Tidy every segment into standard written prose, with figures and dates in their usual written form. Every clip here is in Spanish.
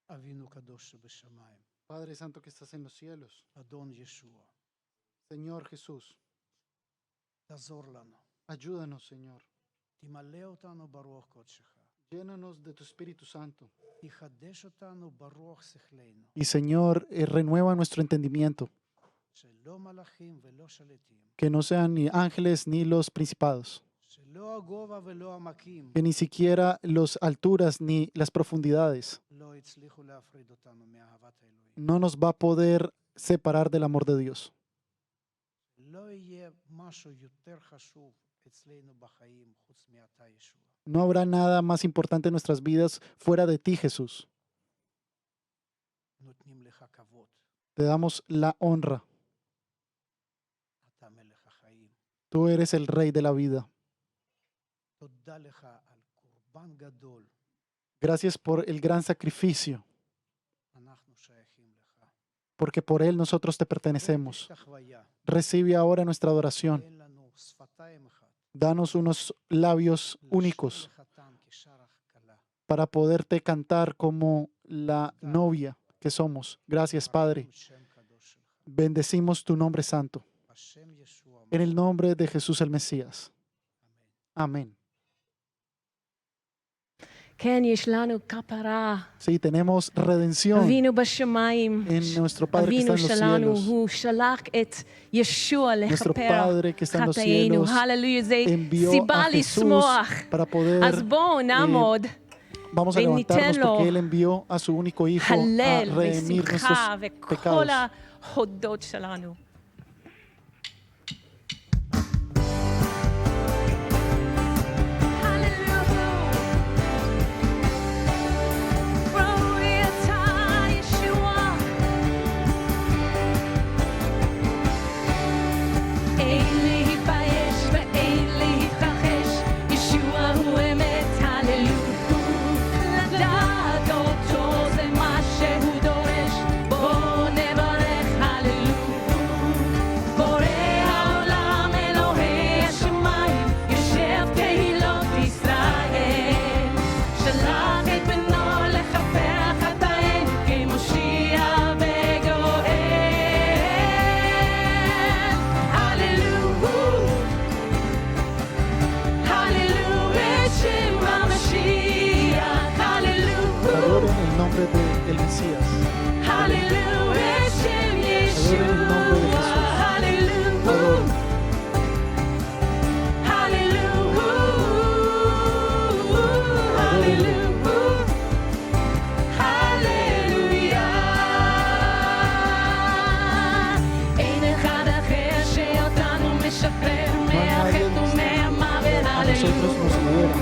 אבינו קדוש שבשמיים, Padre Santo que estás en los cielos, אדון ישוע, Señor Jesús, תעזור לנו, ayúdanos, Señor. תמלא אותנו ברוח קודשך, Llénanos de tu Espíritu Santo. תחדש אותנו ברוח שכלנו, Y Señor, renueva nuestro entendimiento, שלא מלאכים ולא שליטים, que no sean ni ángeles ni los principados, שלא הגובה ולא העמקים, que ni siquiera las alturas ni las profundidades לא הצליחו להפריד אותנו מאהבת האלוהים. no nos va a poder separar del amor de Dios. לא יהיה משהו יותר חשוב אצלנו בחיים חוץ מאתה ישוע. No habrá nada más importante en nuestras vidas fuera de ti, Jesús. נותנים לך כבוד, Te damos la honra. אתה מלך החיים. Tú eres el Rey de la vida. תודה לך על קורבן גדול, Gracias por el gran sacrificio, אנחנו שייכים לך. porque por él nosotros te pertenecemos. תחוויה, Recibe ahora nuestra adoración. תן לנו שפתיים אחת, Danos unos labios únicos לשיר לחתן כשרח כלה. para poderte cantar como la novia que somos. Gracias, Padre. ברוך שם קדוש שלך. Bendecimos tu nombre santo. בשם ישוע. En el nombre de Jesús el Mesías. אמן. Amén. כן, יש לנו כפרה. Sí, tenemos redención אבינו בשמיים. en nuestro Padre que está אבינו en los שלנו, cielos. הוא שלח את ישוע Nuestro לכפר Padre que está en los חטאינו. cielos הללויה, זה envió סיבה a Jesús לשמוח. para poder, אז בואו נעמוד, vamos a וניתן levantarnos לו porque Él envió a su único Hijo a הלל redimir nuestros ושמחה וכל pecados. ההודות שלנו. Adoren el nombre del Mesías. Adoren el nombre de Jesús. Adoren.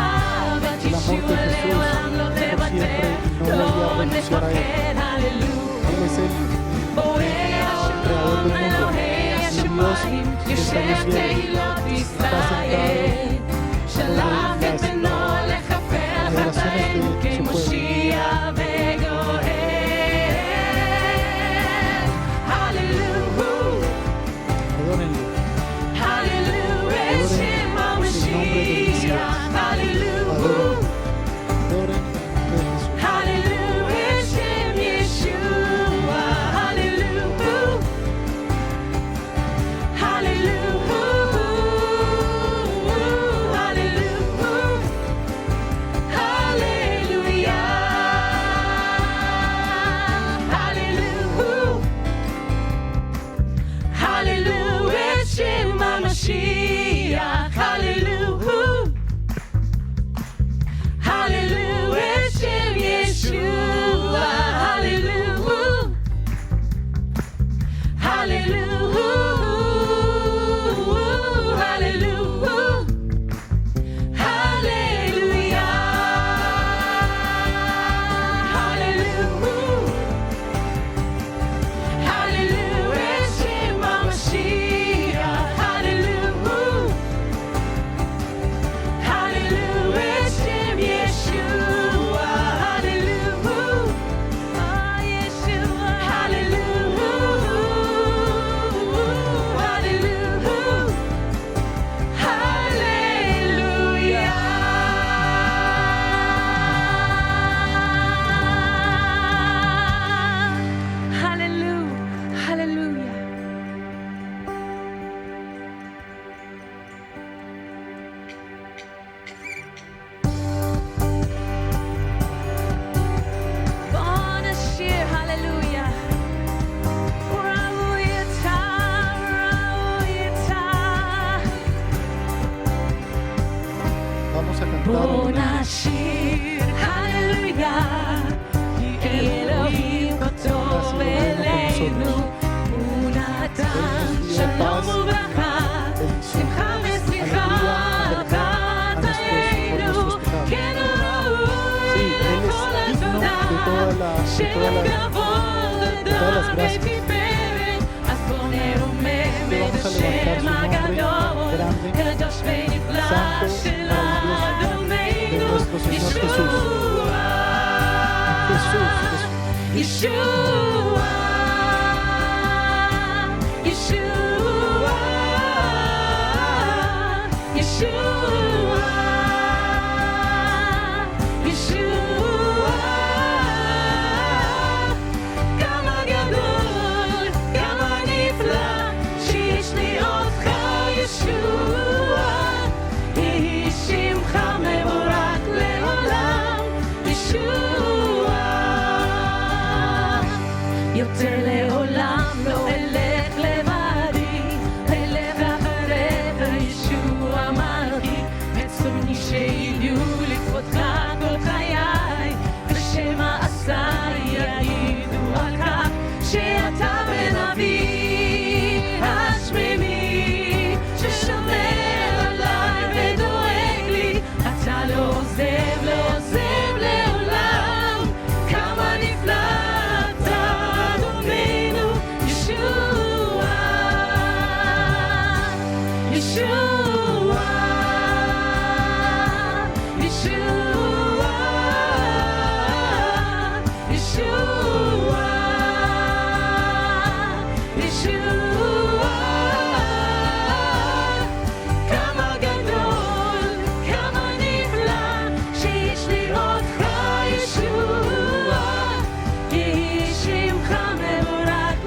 A nosotros nos libera. El amor de Jesús por siempre y no vuelve a renunciar a Él. Él es el creador del mundo. Es el Dios que está en los cielos. Está sentado sobre las generaciones de su pueblo. Adórenlo. Adoren de Jesús. אלוהים כה טוב אלינו, הוא נתן שלום וברכה, שמחה וסליחה על חטאינו, כן הוא ראוי לכל התודה, שם כבוד ותודה ותפארת, אז בוא נרומם את השם הגדול, קדוש ונפלא של אדוננו, ישוע, ישוע, ישוע, ישוע, ישוע, כמה גדול, כמה נפלא, שיש לי אותך ישוע, יהי שמך מבורך לעולם, ישוע, יותר לעולם לא אלך לבדי, אלך אחריך ישוע מלכי, מצוני שיהיו לכבודך כל חיי, ושם מעשיי יעידו על כך שאתה בן אבי השמימי, ששומר עליי ודואג לי, אתה לא עוזב, לא עוזב לעולם, כמה נפלא אתה אדוננו, ישוע, ישוע, ישוע, ישוע, ישוע, כמה גדול, כמה נפלא, שיש לי אותך ישוע, יהי שמך מבורך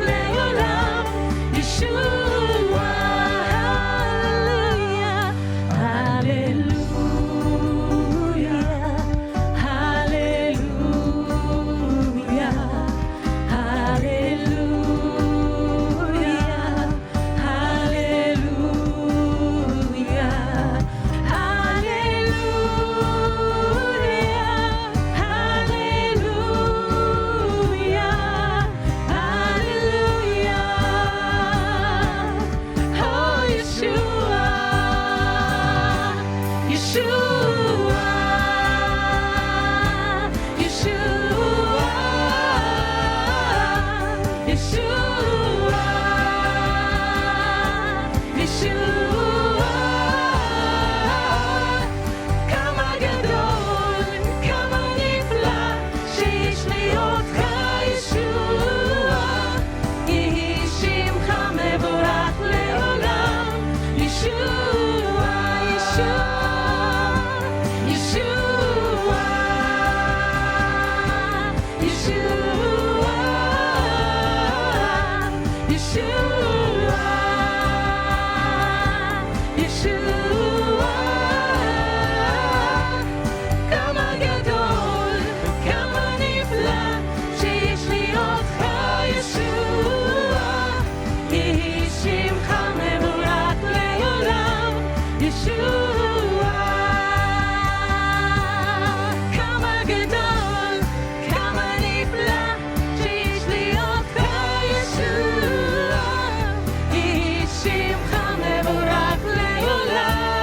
לעולם,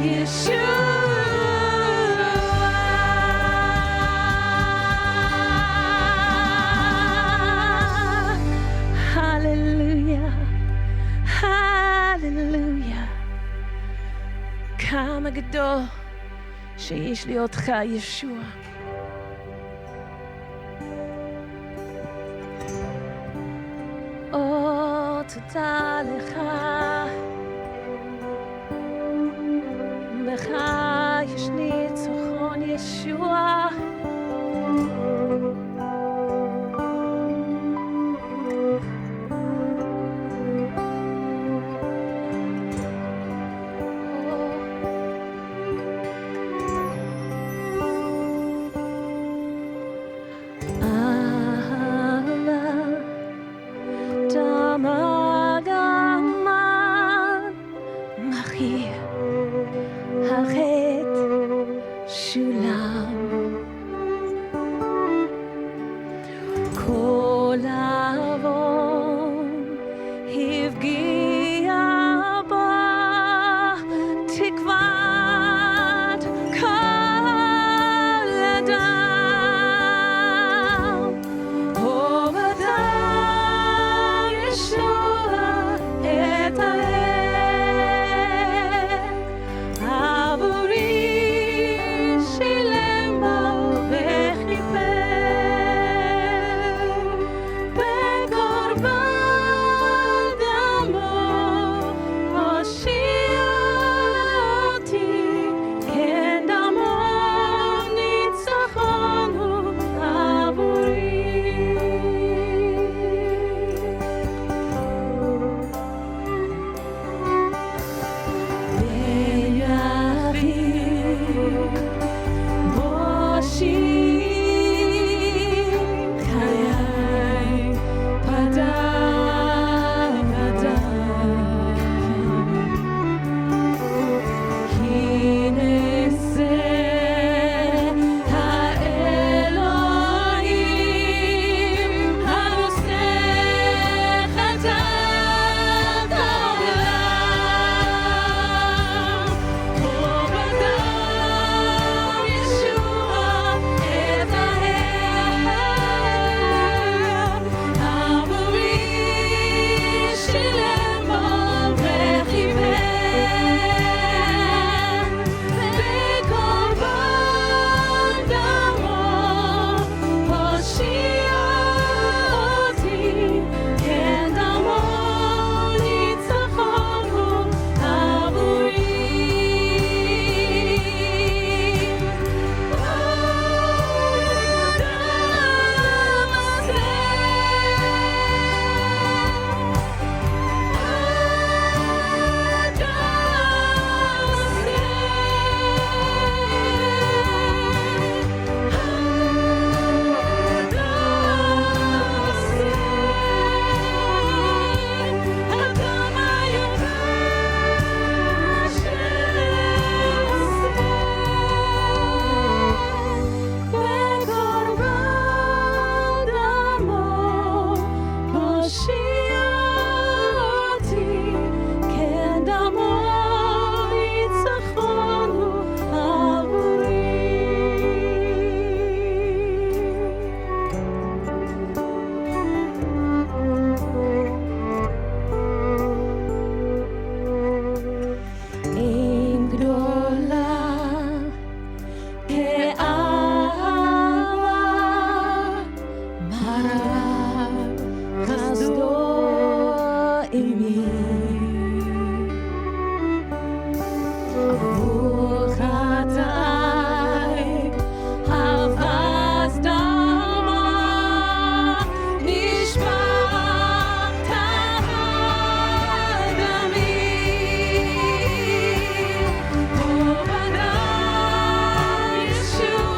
ישוע, הללויה, הללויה, כמה גדול שיש לי אותך ישוע. או תודה לך, בך יש ניצחון ישוע. ואהבה מרה חסדו עמי עבור חטאי אבס דמה נשפך תחת דמי ובדם ישוע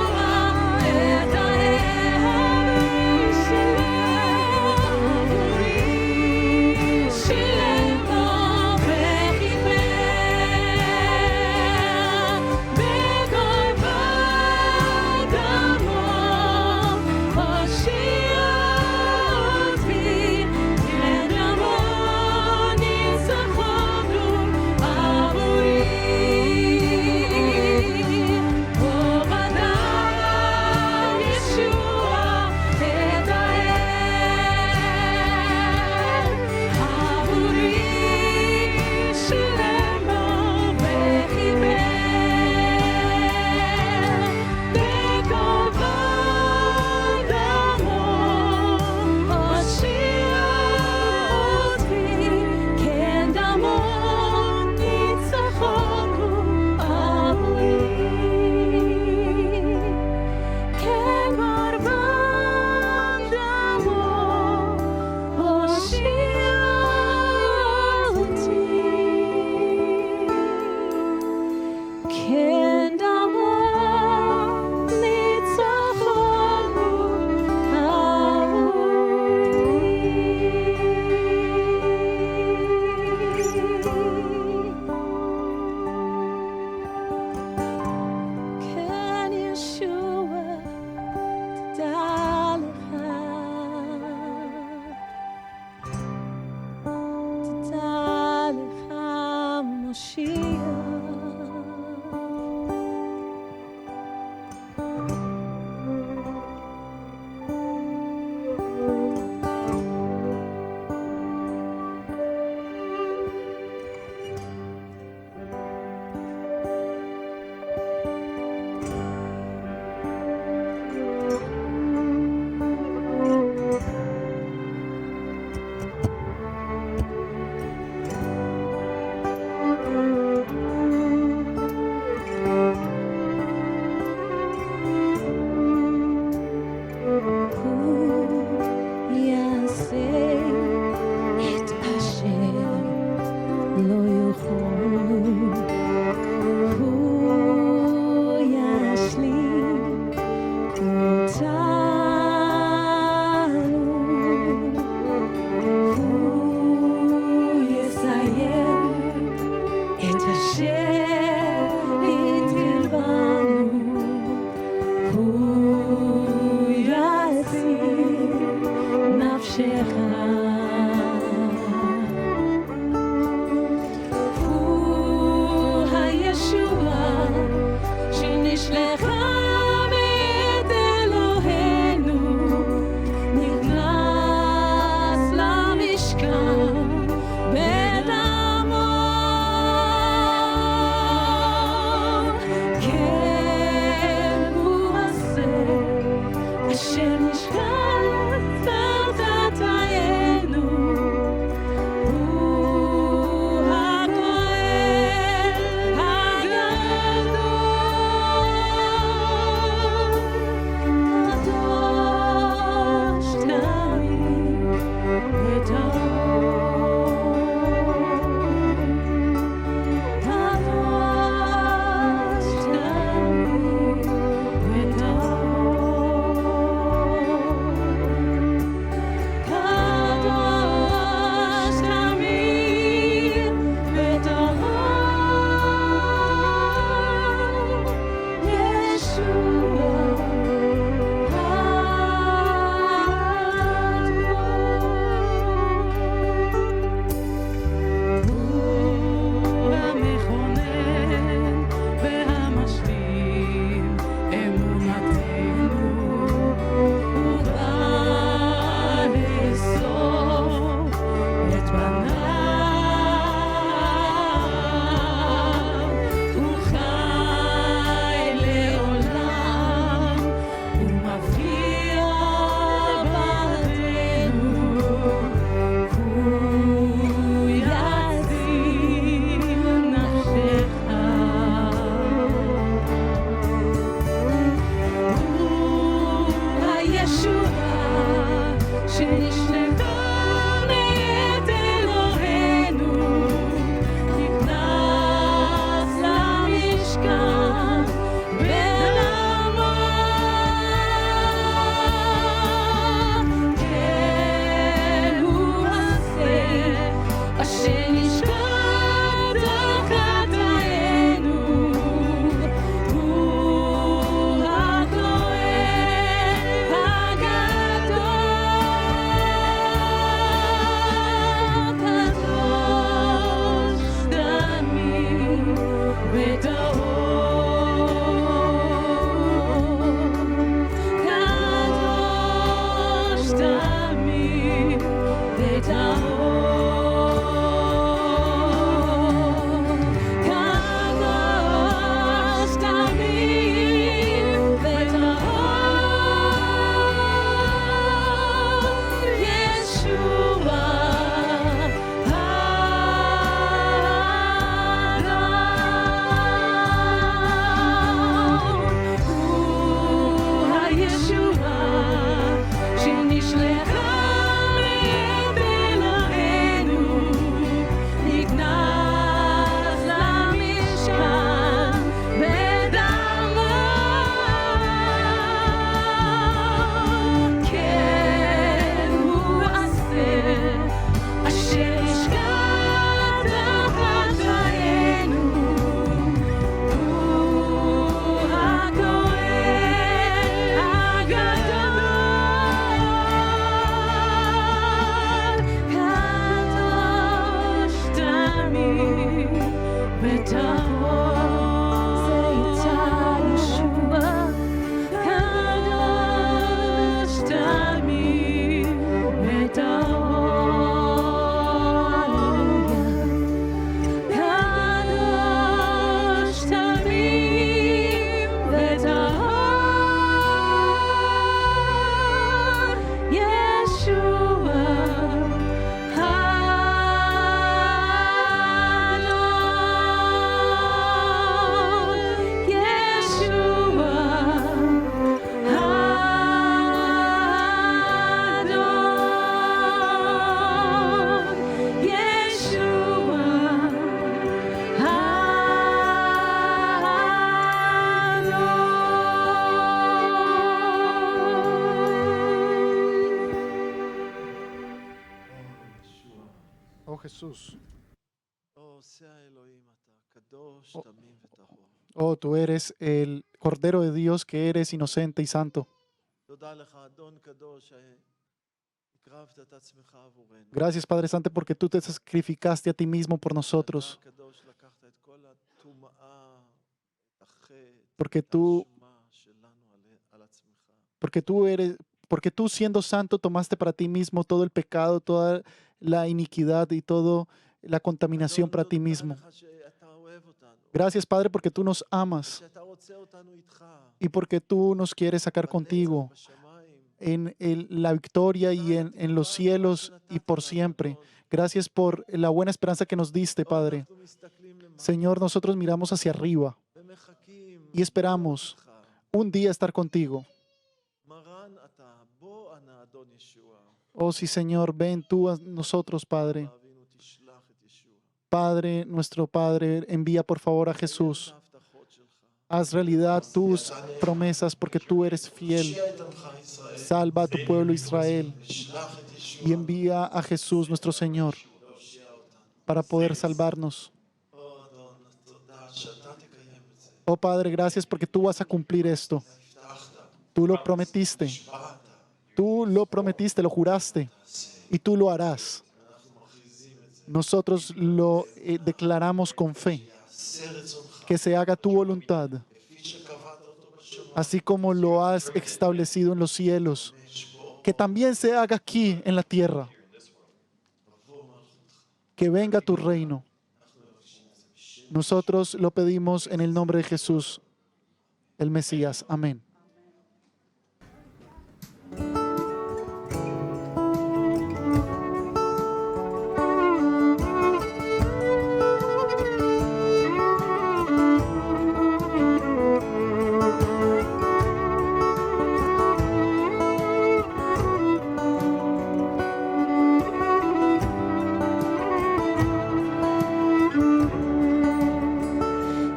Jesús. עושה אלוהים אתה, קדוש, תמים וטהור. Oh, tú eres el Cordero de Dios que eres inocente y santo. תודה לך, אדון קדוש, הקרבת את עצמך עבורנו. Gracias, Padre Santo, porque tú te sacrificaste a ti mismo por nosotros. אתה הקדוש לקחת את כל הטומאה, את החטא, Porque את tú, האשמה שלנו על עצמך. porque tú siendo santo tomaste para ti mismo todo el pecado, toda la iniquidad y toda la contaminación para ti mismo. תודה לך שאתה אוהב אותנו, Gracias, Padre, porque tú nos amas שאתה רוצה אותנו איתך. y porque tú nos quieres sacar contigo בשמיים. en la victoria y en los cielos y por siempre. Gracias por la buena esperanza que nos diste, Padre. אנחנו מסתכלים למעלה Señor, nosotros miramos hacia arriba ומחכים y esperamos אותך. un día estar contigo. מרן אתה, בוא אנא אדון ישוע. Oh sí, Señor, ven tú a nosotros, Padre. אבינו תשלח את ישוע. Padre, nuestro Padre, envía por favor a Jesús. את ההבטחות שלך. Haz realidad tus promesas porque tú eres fiel. הושיע את עמך ישראל. Salva a tu pueblo Israel ושלח את ישוע. y envía a Jesús, nuestro Señor, להושיע אותנו. para poder salvarnos. אדון, תודה שאתה תקיים את זה. Oh Padre, gracias porque tú vas a cumplir esto. הבטחת, Tú lo prometiste. נשבעת, Tú lo prometiste, lo juraste y tú lo harás. אנחנו מכריזים את זה. Nosotros lo declaramos con fe, יעשה רצונך, que se haga tu voluntad, כפי שקבעת אותו בשמיים. así como lo has establecido en los cielos, אשבור que también se haga aquí en la tierra, עבור מלכותך. que venga tu reino. אנחנו מבקשים את זה בשם Nosotros lo pedimos en el nombre de Jesús, el Mesías. Amén.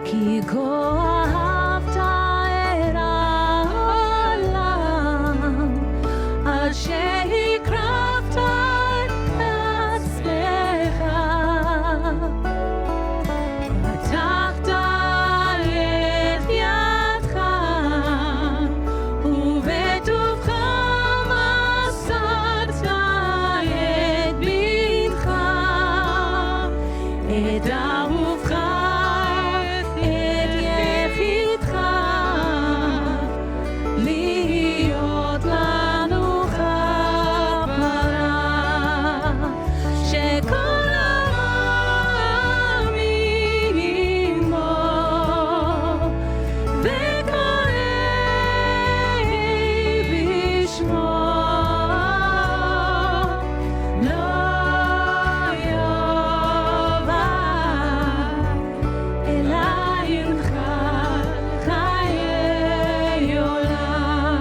כי כה אהבת את העולם, עד שהקרבת את עצמך. פתחת את ידך, ובטובך מסרת את בנך, את אהובך, את יחידך, להיות לנו כפרה, שכל המאמין בו וקורא בשמו לא יאבד, אלא ינחל חיי עולם.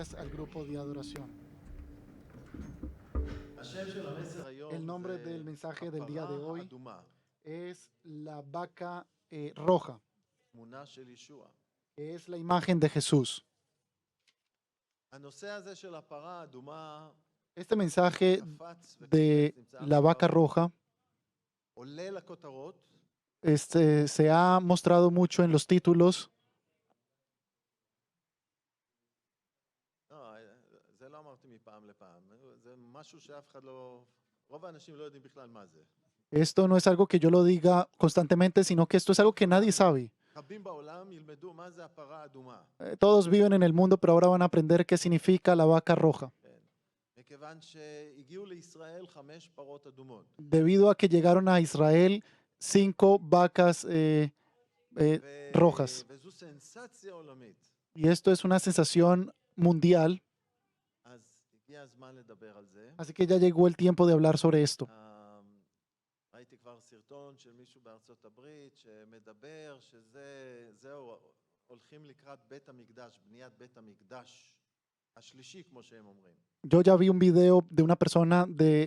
gracias al grupo de adoración. השם של המסר היום El nombre זה del mensaje del día de הפרה hoy האדומה, es la vaca roja, תמונה של ישוע. que es la imagen de Jesús. הנושא הזה של הפרה האדומה Este mensaje קפץ de וקופץ, נמצא la vaca עכשיו, roja עולה לכותרות, se ha mostrado mucho en los títulos. לא, זה לא אמרתי מפעם לפעם, זה משהו שאף אחד לא, רוב האנשים לא יודעים בכלל מה זה. Esto no es algo que yo lo diga constantemente, sino que esto es algo que nadie sabe. רבים בעולם ילמדו מה זה הפרה האדומה. Todos viven en el mundo, pero ahora van a aprender qué significa la vaca roja. כן. מכיוון שהגיעו לישראל 5 פרות אדומות. Debido a que llegaron a Israel 5 vacas rojas. וזו סנסציה עולמית. Y esto es una sensación mundial. אז הגיע הזמן לדבר על זה. Así que ya llegó el tiempo de hablar sobre esto. ראיתי כבר סרטון של מישהו בארצות הברית שמדבר שזהו, הולכים לקראת בית המקדש, בניית בית המקדש השלישי, כמו שהם אומרים. Yo ya vi un video de una persona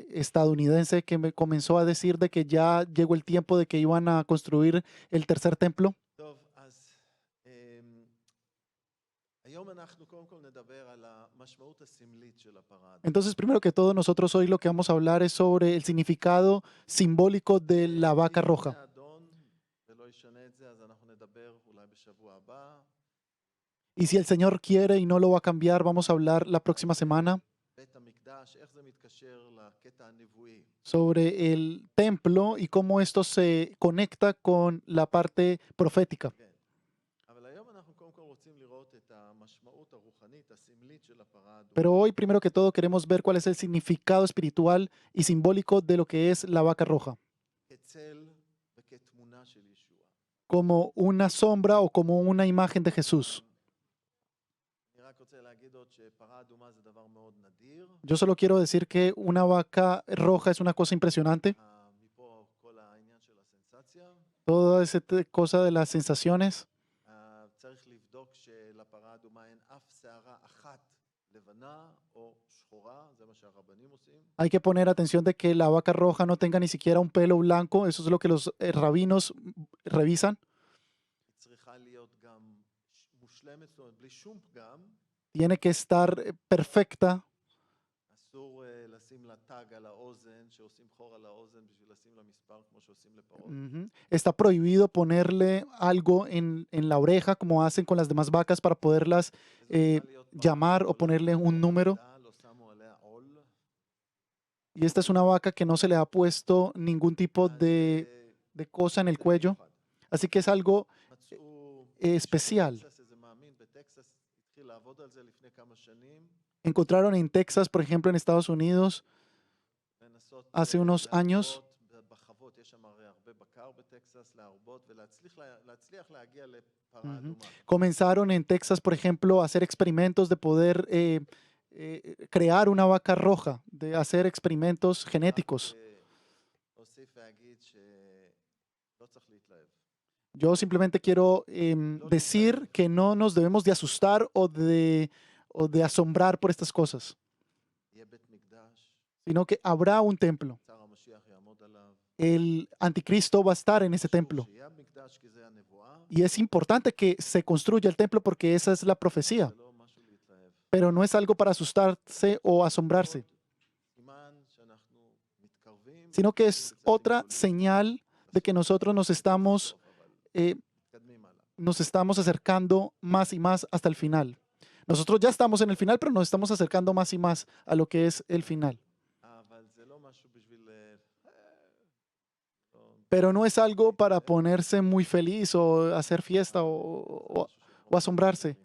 estadounidense que me comenzó a decir de que ya llegó el tiempo de que iban a construir el tercer templo. טוב, אז היום אנחנו קודם כל נדבר על המשמעות הסמלית של הפרה. Entonces, primero que todo, nosotros hoy lo que vamos a hablar es sobre el significado simbólico de la vaca roja. האדון, ולא ישנה את זה, אז אנחנו נדבר אולי בשבוע הבא. Y si el Señor quiere y no lo va a cambiar, vamos a hablar la próxima semana בית המקדש, איך זה מתקשר לקטע הנבואי. sobre el templo y cómo esto se conecta con la parte profética. כן. אבל היום אנחנו קודם כל רוצים לראות את המשמעות הרוחנית, הסמלית של הפרה האדומה. Pero hoy, primero que todo, queremos ver cuál es el significado espiritual y simbólico de lo que es la vaca roja, כצל וכתמונה של ישוע. como una sombra o como una imagen de Jesús. אני רק רוצה להגיד עוד שפרה אדומה זה דבר מאוד נדיר. Yo solo quiero decir que una vaca roja es una cosa impresionante. מפה כל העניין של הסנסציה. Toda esa cosa de las sensaciones. צריך לבדוק שלפרה אדומה אין אף שערה אחת לבנה או שחורה, זה מה שהרבנים עושים. Hay que poner atención de que la vaca roja no tenga ni siquiera un pelo blanco. Eso es lo que los rabinos revisan. היא צריכה להיות גם מושלמת, זאת אומרת בלי שום פגם. Tiene que estar perfecta. אסור לשים לה טאג על האוזן, שעושים חור על האוזן בשביל לשים לה מספר כמו שעושים לפרות. Ujú. Está prohibido ponerle algo en la oreja, como hacen con las demás vacas, para poderlas llamar o ponerle un número. לא שמו עליה עול. Y esta es una vaca que no se le ha puesto ningún tipo de cosa en el cuello. Así que es algo מצאו especial. בטקסס, איזה מאמין בטקסס התחיל לעבוד על זה לפני כמה שנים. Encontraron en Texas, por ejemplo, en Estados Unidos, לנסות hace unos años. בחוות, יש שם הרי הרבה בקר בטקסס, להרבות ולהצליח להגיע לפרה אדומה. Comenzaron en Texas, por ejemplo, a hacer experimentos de poder crear una vaca roja, de hacer experimentos genéticos. אוסיף ואגיד שלא צריך להתלהב. Yo simplemente quiero decir que no nos debemos de asustar o de asombrar por estas cosas, יהיה בית מקדש, sino que habrá un templo. שר המשיח יעמוד עליו. El anticristo va a estar en ese templo. שיהיה מקדש כי זה הנבואה, Y es importante que se construya el templo porque esa es la profecía, זה לא משהו להתלהב. pero no es algo para asustarse o asombrarse, סימן שאנחנו מתקרבים, sino que es otra señal de que nosotros nos estamos מתקדמים הלאה. nos estamos acercando más y más hasta el final. Nosotros ya estamos en el final, pero nos estamos acercando más y más a lo que es el final. אבל זה לא משהו בשביל... Pero no es algo para ponerse muy feliz o hacer fiesta o asombrarse,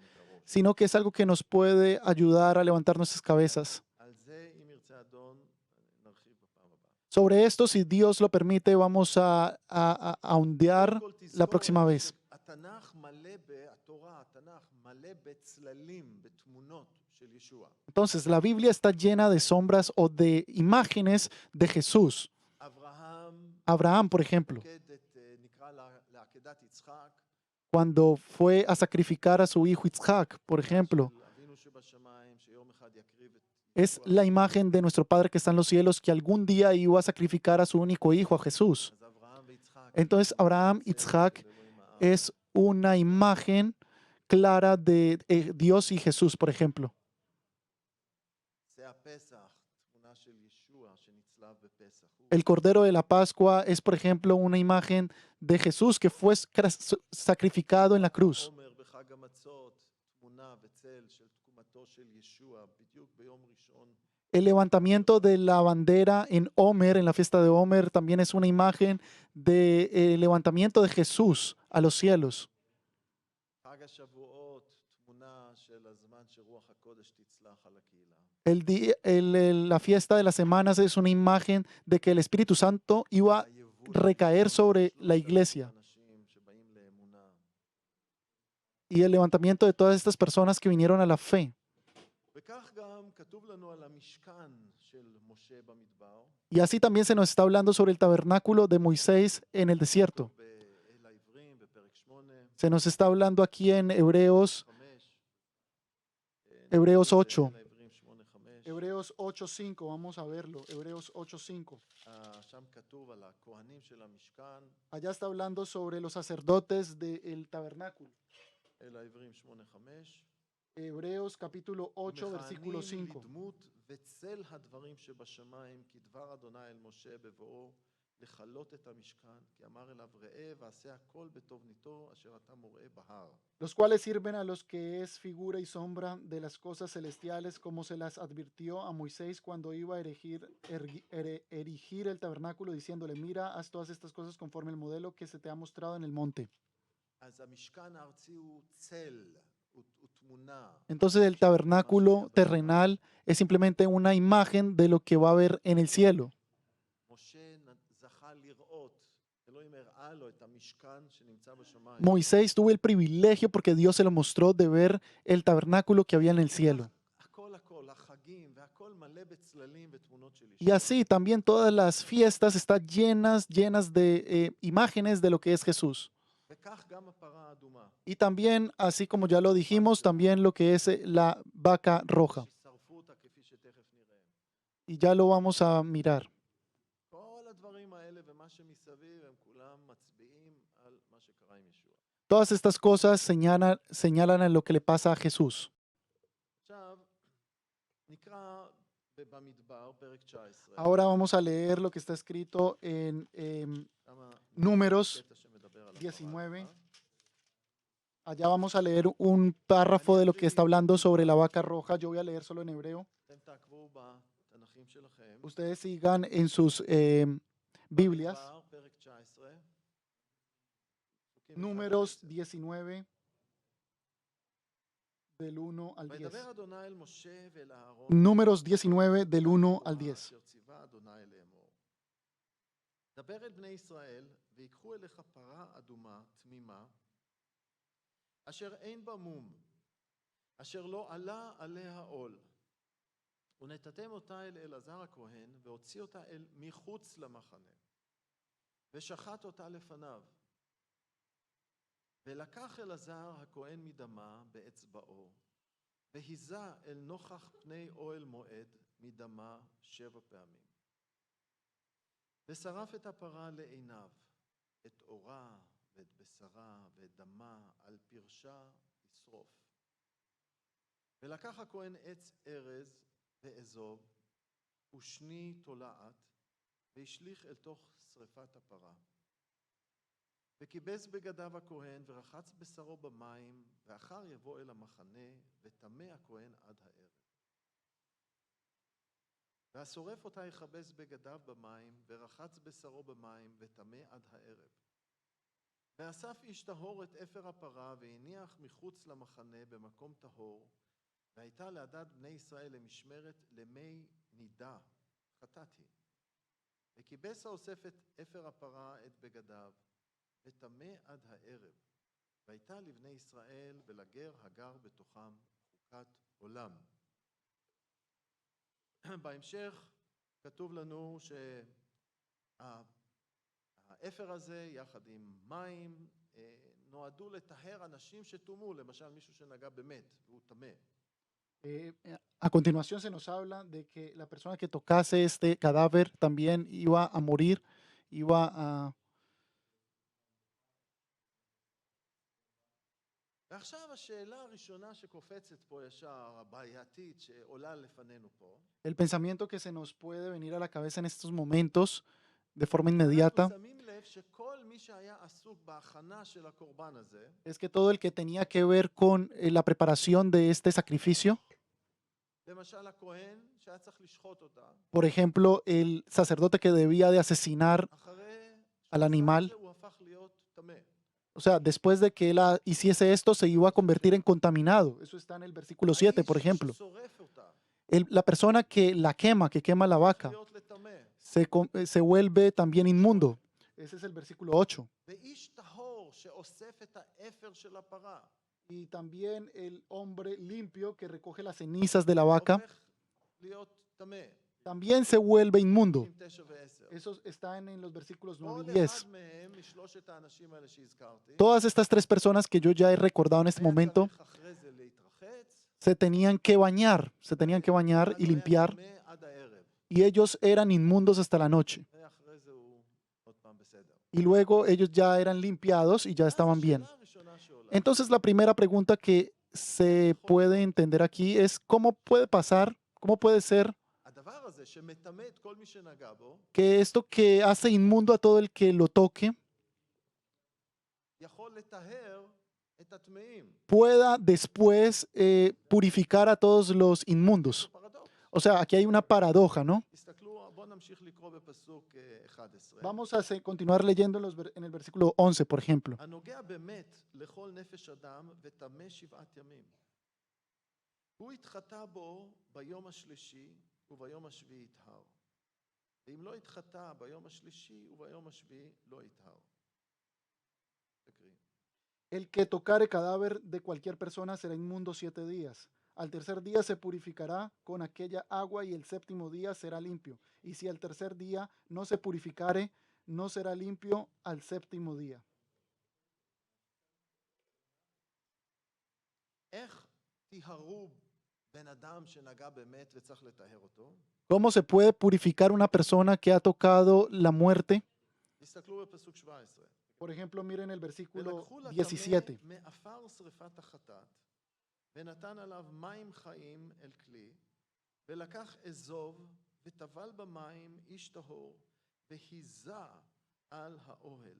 sino que es algo que nos puede ayudar a levantar nuestras cabezas. על זה, אם ירצה אדון, נרחיב בפעם הבאה. Sobre esto, si Dios lo permite, vamos a ondear קודם כל, la próxima vez. התנ"ך מלא התורה, התנ"ך מלא בצללים, בתמונות של ישוע. Entonces, la Biblia está llena de sombras o de imágenes de Jesús. Abraham, por ejemplo, נקרא לעקדת יצחק, cuando fue a sacrificar a su hijo Isaac, por ejemplo, של אבינו שבשמיים, Es ישוע. la imagen de nuestro Padre que está en los cielos, que algún día iba a sacrificar a su único hijo, a Jesús. אז אברהם ויצחק, Entonces, תמונה Abraham, וצל Isaac של אלוהים האב. es una imagen clara de Dios y Jesús, por ejemplo. זה הפסח, תמונה של ישוע שנצלב בפסח. הוא El Cordero de la Pascua es, por ejemplo, una imagen de Jesús que fue sacrificado en la cruz. עומר בחג המצות, תמונה וצל של תקומתו של ישוע, בדיוק ביום ראשון. El levantamiento de la bandera en Omer, en la fiesta de Omer, también es una imagen del levantamiento de Jesús a los cielos. חג השבועות, תמונה של הזמן שרוח הקודש תצלח על הקהילה. La fiesta de las semanas es una imagen de que el Espíritu Santo iba a היבול recaer הראשון, sobre la 3,000 iglesia. אנשים שבאים לאמונה. Y el levantamiento de todas estas personas que vinieron a la fe. וכך גם כתוב לנו על המשכן של משה במדבר, Y así también se nos está hablando sobre el tabernáculo de Moisés en el desierto. באל העברים, בפרק 8, Se nos está hablando aquí en Hebreos 5. Hebreos 8. אל העברים 8, 5. Hebreos 8:5, vamos a verlo. Hebreos 8:5. שם כתוב על הכהנים של המשכן, Allá está hablando sobre los sacerdotes del tabernáculo. אל העברים 8, 5. Hebreos capítulo 8, versículo 5. לדמות וצל הדברים שבשמיים, כי דבר אדוני אל משה בבואו לכלות את המשכן, כי אמר אליו ראה ועשה הכל בתבניתו אשר אתה מוראה בהר. Los cuales sirven a los que es figura y sombra de las cosas celestiales, como se las advirtió a Moisés cuando iba a erigir el tabernáculo, diciéndole, mira, haz todas estas cosas conforme el modelo que se te ha mostrado en el monte. אז המשכן הארצי הוא צל, הוא תמונה. Entonces el tabernáculo terrenal es simplemente una imagen de lo que va a haber en el cielo. משה זכה לראות, אלוהים הראה לו את המשכן שנמצא בשמיים. Moisés tuvo el privilegio, porque Dios se lo mostró, de ver el tabernáculo que había en el cielo. הכל הכל, החגים והכל מלא בצללים ותמונות של Y ישוע. así también todas las fiestas están llenas de imágenes de lo que es Jesús. וכך גם הפרה האדומה. Y también, así como ya lo dijimos, también lo que es la vaca roja. ששרפו אותה כפי שתכף נראה. Y ya lo vamos a mirar. כל הדברים האלה ומה שמסביב הם כולם מצביעים על מה שקרה עם ישוע. Todas estas cosas señalan a lo que le pasa a Jesús. עכשיו, נקרא במדבר, פרק 19. Ahora vamos a leer lo que está escrito en כמה Números קטע שמדבר על הפרה 19. האדומה. Allá vamos a leer un párrafo de lo que está hablando sobre la vaca roja. Yo voy a leer solo en hebreo. אתם תעקבו בתנ"כים שלכם. Ustedes sigan en sus Biblias. במדבר, פרק 19. פסוקים Números 1-10. 19, del 1 al 10. וידבר אדוני אל משה ואל אהרון. Números 19, del 1 al 10. אשר ציווה אדוני לאמור. דבר אל בני ישראל ויקחו אליך פרה אדומה תמימה, אשר אין בה מום, אשר לא עלה עליה עול. ונתתם אותה אל אלעזר הכהן, והוציא אותה אל מחוץ למחנה, ושחט אותה לפניו. ולקח אלעזר הכהן מדמה באצבעו, והיזה אל נוכח פני אוהל מועד מדמה 7 פעמים. ושרף את הפרה לעיניו, את אורה ואת בשרה ואת דמה על פרשה ישרוף. ולקח הכהן עץ ארז ואזוב ושני תולעת, והשליך אל תוך שרפת הפרה. וכיבס בגדיו הכהן ורחץ בשרו במים, ואחר יבוא אל המחנה, וטמא הכהן עד הערב. והשורף אותה יכבס בגדיו במים, ורחץ בשרו במים, וטמא עד הערב. ואסף איש טהור את אפר הפרה, והניח מחוץ למחנה במקום טהור, והייתה לעדת בני ישראל למשמרת למי נידה, חטאת היא. וכיבס האוסף את אפר הפרה את בגדיו, וטמא עד הערב. והייתה לבני ישראל ולגר הגר בתוכם חוקת עולם. בהמשך כתוב לנו שהאפר הזה יחד עם מים נועדו לטהר אנשים שטומאו, למשל מישהו שנגע במת והוא טמא. A continuación se nos habla de que la persona que tocase este cadáver también iba a morir, iba a... ועכשיו השאלה הראשונה שקופצת פה ישר, הבעייתית שעולה לפנינו פה, El pensamiento que se nos puede venir a la cabeza en estos momentos de forma אנחנו inmediata שמים לב שכל מי שהיה עסוק בהכנה של הקורבן הזה, es que todo el que tenía que ver con la preparación de este sacrificio, למשל הכהן שהיה צריך לשחוט אותה, por ejemplo, el sacerdote que debía de asesinar, אחרי al שעשה את animal. זה הוא הפך להיות טמא. o sea, después de que él hiciese esto, se iba a convertir en contaminado. Eso está en el versículo 7, por האיש ejemplo. ששורף אותה, La persona que la quema, que quema la הפך vaca, להיות לטמא. se vuelve también inmundo. Ese es el versículo 8. ואיש טהור שאוסף את האפר של הפרה, Y también el hombre limpio que recoge las cenizas de la vaca, הופך להיות טמא. también se vuelve inmundo. עם 9 ו-10. Eso está en los versículos 9 כל y 10. אחד מהם משלושת האנשים האלה שהזכרתי, Todas estas tres personas que yo ya he recordado en este היה momento, צריך אחרי זה להתרחץ, se tenían que bañar y הוא היה limpiar, טמא עד הערב, y ellos eran inmundos hasta la noche. ואחרי זה הוא עוד פעם בסדר. Y luego ellos ya eran limpiados y ya estaban bien. השאלה הראשונה שעולה, Entonces la primera pregunta que se puede entender aquí es cómo puede pasar, cómo puede ser הדבר הזה שמטמא את כל מי שנגע בו, que esto que hace inmundo a todo el que lo toque יכול לטהר את הטמאים. pueda después purificar a todos los inmundos. זה פרדוקס. O sea, aquí hay una paradoja, ¿no? תסתכלו, בואו נמשיך לקרוא בפסוק 11. Vamos a continuar leyendo en el versículo 11, por ejemplo. הנוגע באמת לכל נפש אדם וטמא 7 ימים. הוא התחטא בו ביום השלישי וביום השביעי יטהר. ואם לא התחטא ביום השלישי וביום השביעי לא יטהר. תקריא. El que tocare cadáver de cualquier persona será inmundo 7 días. Al tercer día se purificará con aquella agua y el séptimo día será limpio. Y si al tercer día no se purificare, no será limpio al séptimo día. איך טיהרו בן אדם שנגע באמת וצריך לטהר אותו? ¿Cómo se puede purificar una persona que ha tocado la muerte? תסתכלו בפסוק 17. Por ejemplo, miren el versículo ולקחו לטמא 17. מעפר שרפת החטאת, ונתן עליו מים חיים אל כלי, ולקח אזוב, וטבל במים איש טהור, והיזה על האוהל,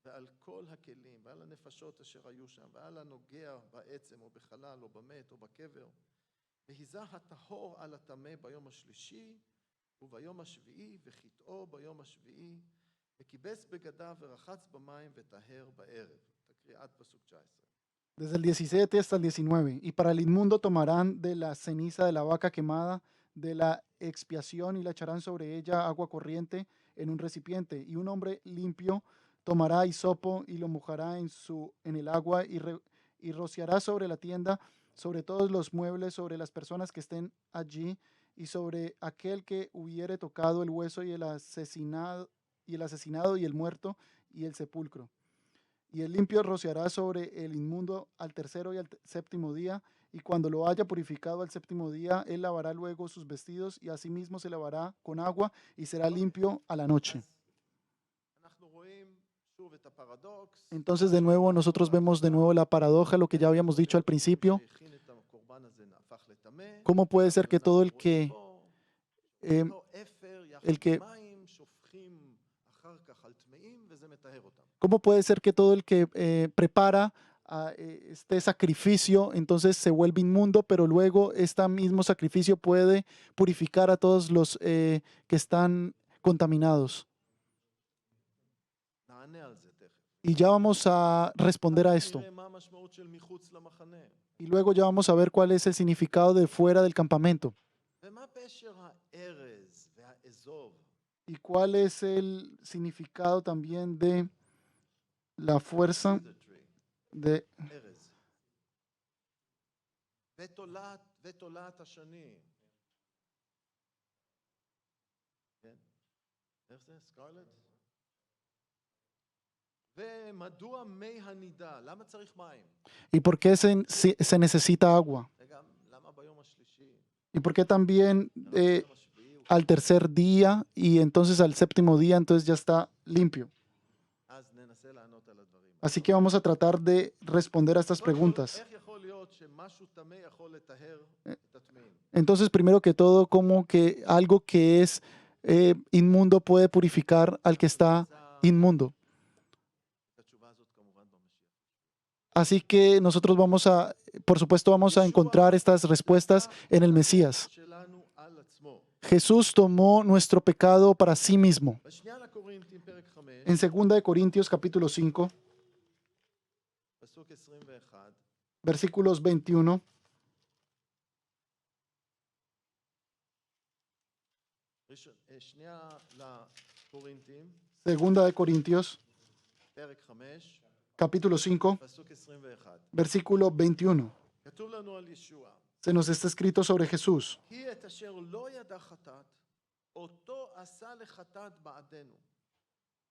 ועל כל הכלים, ועל הנפשות אשר היו שם, ועל הנוגע בעצם, או בחלל, או במת, או בקבר, והיזה הטהור על הטמא ביום השלישי, וביום השביעי, וחטאו ביום השביעי, וכיבס בגדיו ורחץ במים וטהר בערב. תקריא עד פסוק 19. Desde el 17 hasta el 19. Y para el inmundo tomarán de la ceniza de la vaca quemada, de la expiación, y la echarán sobre ella agua corriente en un recipiente. Y un hombre limpio tomará hisopo y lo mojará en el agua y rociará sobre la tienda, sobre todos los muebles, sobre las personas que estén allí, y sobre aquel que hubiere tocado el hueso y el asesinado y el muerto y el sepulcro. Y el limpio rociará sobre el inmundo al tercero y al séptimo día, y cuando lo haya purificado al séptimo día, él lavará luego sus vestidos, y asimismo se lavará con agua, y será limpio a la noche. אנחנו רואים שוב את הפרדוקס. Entonces, de nuevo, nosotros vemos de nuevo la paradoja, lo que ya habíamos dicho al principio. שהכין את הקורבן הזה הפך לטמא. ¿Cómo puede ser que todo el רואים que פה, eh, אותו אפר יחד el que- עם מים שופכים אחר כך על טמאים וזה מטהר אותם. ¿Cómo puede ser que todo el que prepara este sacrificio entonces se vuelve inmundo, pero luego este mismo sacrificio puede purificar a todos los que están contaminados? נענה על זה תכף. Y ya vamos a responder a esto. נראה מה המשמעות של מחוץ למחנה. Y luego ya vamos a ver cuál es el significado de fuera del campamento. ומה פשר הארז והאזוב? Y cuál es el significado también de la fuerza The tree. de... ארז. ותולעת השני. כן? איך זה? סקרלט? ומדוע מי הנידה? למה צריך מים? ¿Y por qué se necesita agua? וגם, למה למה ביום השלישי? ¿Y por qué también ביום השביעי הוא al tercer día y entonces al séptimo día entonces ya está limpio? אז ננסה לענות על הדברים. Así que vamos a tratar de responder a estas קודם כל, preguntas. איך יכול להיות שמשהו טמא יכול לטהר את הטמאים? Entonces, primero que todo, como que algo que es inmundo puede purificar al que está inmundo. את התשובה הזאת כמובן במשיח. Así que nosotros por supuesto, vamos a encontrar estas respuestas en el Mesías. שלנו על עצמו. Jesús tomó nuestro pecado para sí mismo. בשנייה לקורינתים פרק 5, En 2 de Corintios capítulo 5, פסוק 21, versículos 21, שנייה לקורינתים, 2 de Corintios פרק 5, capítulo 5, פסוק 21. versículo 21. כתוב לנו על ישוע, Se nos está escrito sobre Jesús. כי את אשר לא ידע חטאת, אותו עשה לחטאת בעדנו,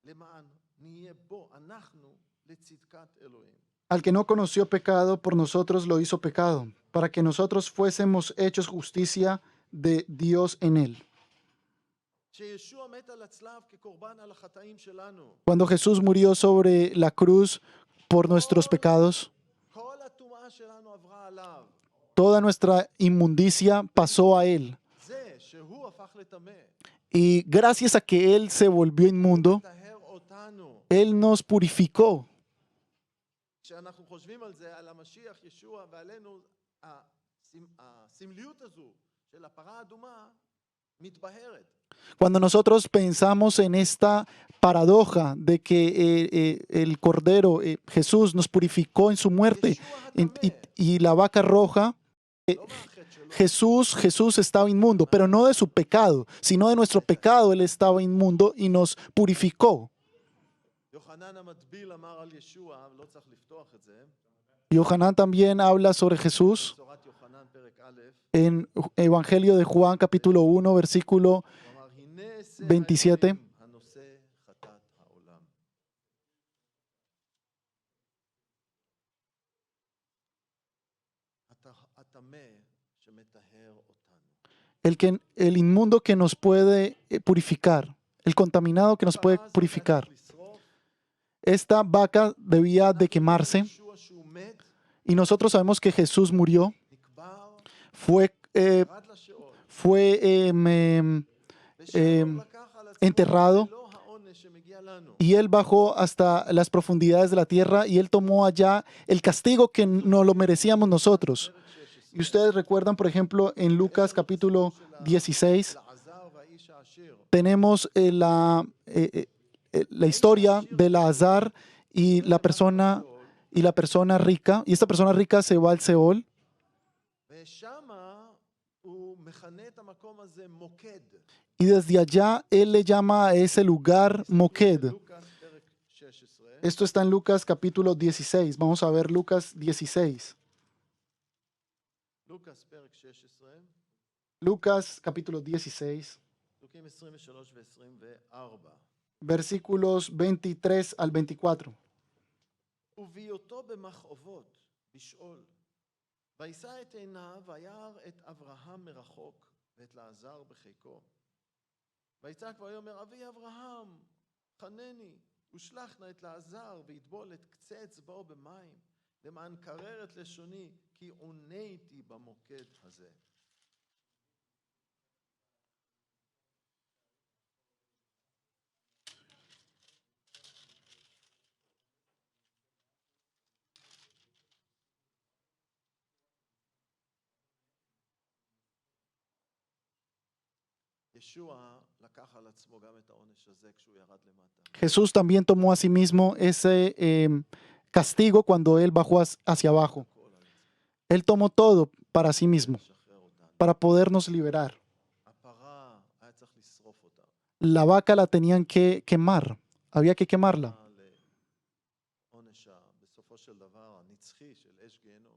למען נהיה בו אנחנו לצדקת אלוהים. Al que no conoció pecado, por nosotros lo hizo pecado, para que nosotros fuésemos hechos justicia de Dios en él. כשישוע מת על הצלב כקורבן על החטאים שלנו, Cuando Jesús murió sobre la cruz por nuestros pecados, כל הטומאה שלנו עברה עליו. toda nuestra inmundicia pasó a él. זה שהוא הפך לטמא, Y gracias a que él se volvió inmundo, טהר אותנו. él nos purificó. כשאנחנו חושבים על זה, על המשיח, ישוע ועלינו, הסמליות הזו של הפרה האדומה מתבהרת. Cuando nosotros pensamos en esta paradoja de que el Cordero, Jesús, nos purificó en su muerte ישוע הטמא, y la vaca roja, לא מהחטא שלו, Jesús estaba inmundo, pero no de su pecado, sino de nuestro pecado. Él estaba inmundo y nos purificó. יוחנן המטביל אמר על ישוע, לא צריך לפתוח את זה, Yohanan también habla sobre Jesús בשורת יוחנן פרק א', en Evangelio de Juan capítulo 1 versículo הוא אמר, הנה סר 27. האלוהים הנושא חטאת העולם. הטמא שמטהר אותנו. el inmundo que nos puede purificar, el contaminado que nos puede הפרה הזאת purificar. הייתה צריך לשרוף, Esta vaca debía de quemarse ישוע שהוא מת, y nosotros sabemos que Jesús murió, נקבר, fue, ירד לשאול. fue ושאול לקח על עצמו enterrado. מלוא העונש שמגיע לנו. y él bajó hasta las profundidades de la tierra y él tomó allá el castigo que no lo merecíamos nosotros. Y ustedes recuerdan, por ejemplo, en Lucas capítulo 16, אלעזר והאיש העשיר. tenemos la historia de Lazar y la persona rica, y esta persona rica se va al Seol, ושמה הוא מכנה את המקום הזה מוקד. y desde allá él le llama a ese lugar Moked. לוקאס פרק 16, Esto está en Lucas capítulo 16. Vamos a ver Lucas 16. לוקאס פרק 16, Lucas capítulo 16, פסוקים 23 ו-24. versículos 23 al 24. ובהיותו במכאובות, בשאול, וישא את עיניו וירא את אברהם מרחוק ואת לעזר בחיקו. ויצעק ויאמר אבי אברהם, חנני, ושלח נא את לעזר ויטבול את קצה אצבעו במים, למען קרר את לשוני, כי עוניתי במוקד הזה. ישוע לקח על עצמו גם את העונש הזה כשהוא ירד למטה. Jesús también tomó a sí mismo ese castigo cuando él bajó hacia abajo. הכל על עצמו, Él tomó todo para sí mismo, לשחרר אותנו. para podernos liberar. הפרה היה צריך לשרוף אותה. La vaca la tenían que quemar, había que quemarla, לעונש בסופו של דבר הנצחי של אש גיהנום.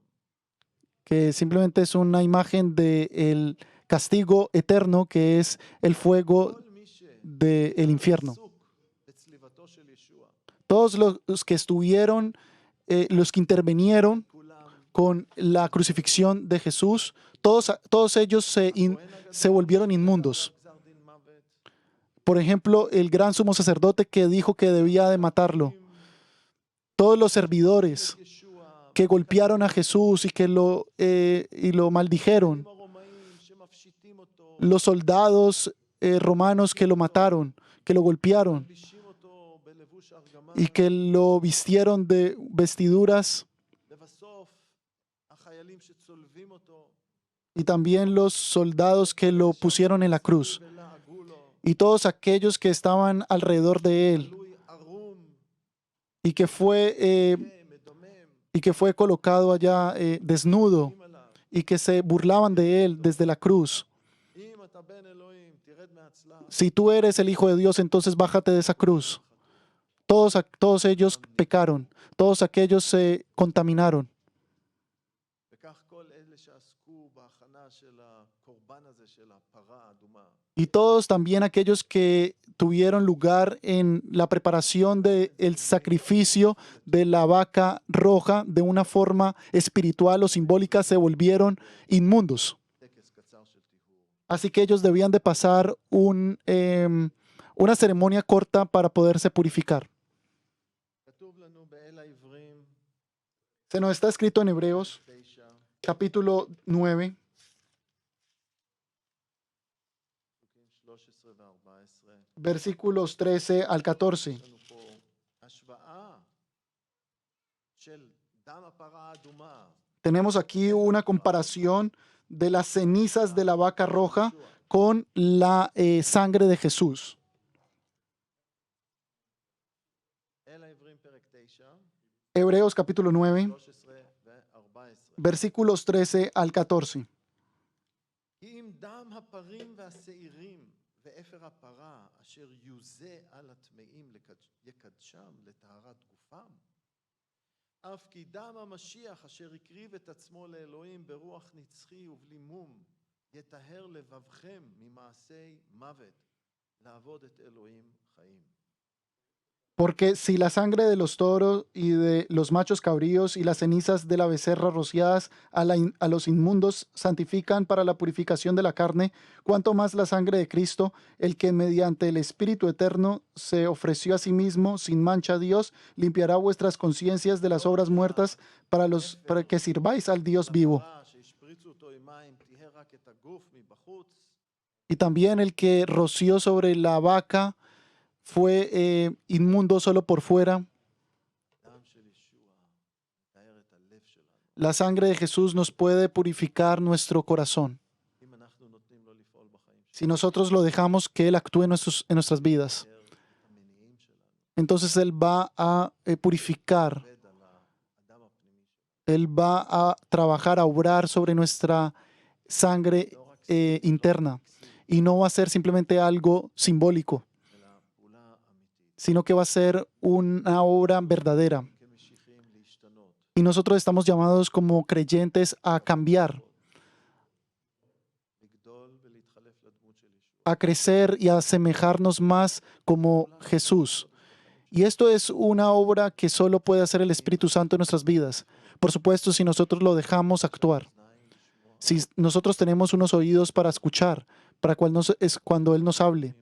que simplemente es una imagen del castigo eterno que es el fuego כל מי del infierno. שעסוק בצליבתו של ישוע, Todos los que estuvieron, los que intervinieron כולם con la crucifixión de Jesús, todos ellos se volvieron inmundos. גזר דין מוות. Por ejemplo, el gran sumo sacerdote que dijo que debía de matarlo. Todos los servidores ישוע, que golpearon a Jesús y que lo maldijeron. הרומאים שמפשיטים אותו, Los soldados romanos que lo mataron, que lo golpearon מלבישים אותו בלבוש ארגמן. y que lo vistieron de vestiduras, לבסוף, החיילים שצולבים אותו, y también los soldados que lo pusieron en la cruz, ולעגו לו, y todos aquellos que estaban alrededor de él תלוי ערום, y que fue colocado allá desnudo מדברים עליו. y que se burlaban de él desde la cruz. אם אתה בן אלוהים, תרד מהצלב. Si tú eres el Hijo de Dios, entonces bájate de esa cruz. Todos ellos pecaron, todos aquellos se contaminaron. וכך כל אלה שעסקו בהכנה של הקורבן הזה של הפרה האדומה. Y todos también aquellos que tuvieron lugar en la preparación del sacrificio de la vaca roja de una forma espiritual o simbólica se volvieron inmundos. טקס קצר של טיהור. Así que ellos debían de pasar una ceremonia corta para poderse purificar. כתוב לנו באל העברים Se nos está escrito en Hebreos 9, capítulo 9, פסוקים 13 ו-14. versículos 13 al 14. יש לנו פה השוואה של דם הפרה האדומה. Tenemos aquí una comparación de las cenizas de la vaca roja con la sangre de Jesús. אל העברים פרק 9, Hebreos capítulo 9, 13 ו-14. versículos 13 al 14. כי אם דם הפרים והשעירים ואפר הפרה אשר יוזה על הטמאים יקדשם לטהרת גופם, אף כי דם המשיח אשר הקריב את עצמו לאלוהים ברוח נצחי ובלי מום יטהר לבבכם ממעשי מוות לעבוד את אלוהים חיים. Porque si la sangre de los toros y de los machos cabríos y las cenizas de la becerra rociadas a los inmundos santifican para la purificación de la carne, cuanto más la sangre de Cristo, el que mediante el Espíritu Eterno se ofreció a sí mismo sin mancha a Dios, limpiará vuestras conciencias de las obras muertas para que sirváis al Dios vivo. הפרה שהשפריצו אותו עם מים טיהר רק את הגוף מבחוץ, Y también el que roció sobre la vaca fue inmundo solo por fuera. דם של ישוע מטהר את הלב שלנו. La sangre de Jesús nos puede purificar nuestro corazón. אם אנחנו נותנים לו לפעול בחיים Si nosotros lo dejamos que Él actúe en nuestras vidas, שלנו, את המניעים שלנו, entonces Él va a purificar, עובד על האדם הפנימי שלנו. Él va a trabajar, a obrar sobre nuestra sangre interna. Y no va a ser simplemente algo simbólico, אלא פעולה אמיתית. sino que va a ser una obra verdadera. כמשיחים להשתנות. Y nosotros estamos llamados como creyentes a cambiar, לגדול ולהתחלף לדמות של ישוע. a crecer y a asemejarnos más como Jesús. Y esto es una obra que solo puede hacer el Espíritu Santo en nuestras vidas. Por supuesto, si nosotros lo dejamos actuar. Si nosotros tenemos unos oídos para escuchar, es cuando Él nos hable,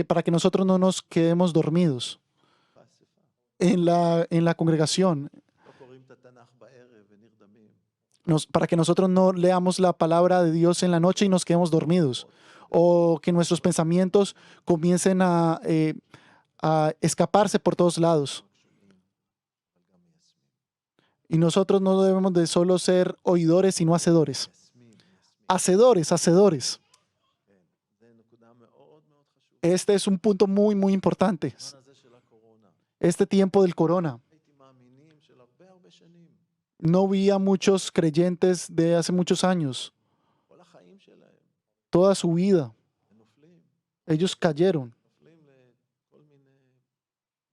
para que nosotros no nos quedemos dormidos באספה. en la congregación, לא קוראים את התנ"ך בערב ונרדמים. para que nosotros no leamos la palabra de Dios en la noche y nos quedemos dormidos, o que nuestros pensamientos comiencen a escaparse por todos lados. אבל גם מיישמים. Y nosotros no debemos de solo ser oidores, sino hacedores. מיישמים. Hacedores. כן. זה נקודה מאוד מאוד חשובה. Este es un punto muy, muy importante. הזמן הזה של הקורונה. Este tiempo del corona. הייתי מאמינים של הרבה שנים. No vi a muchos creyentes de hace muchos años. כל החיים שלהם. Toda su vida. הם נופלים. Ellos cayeron. נופלים לכל מיני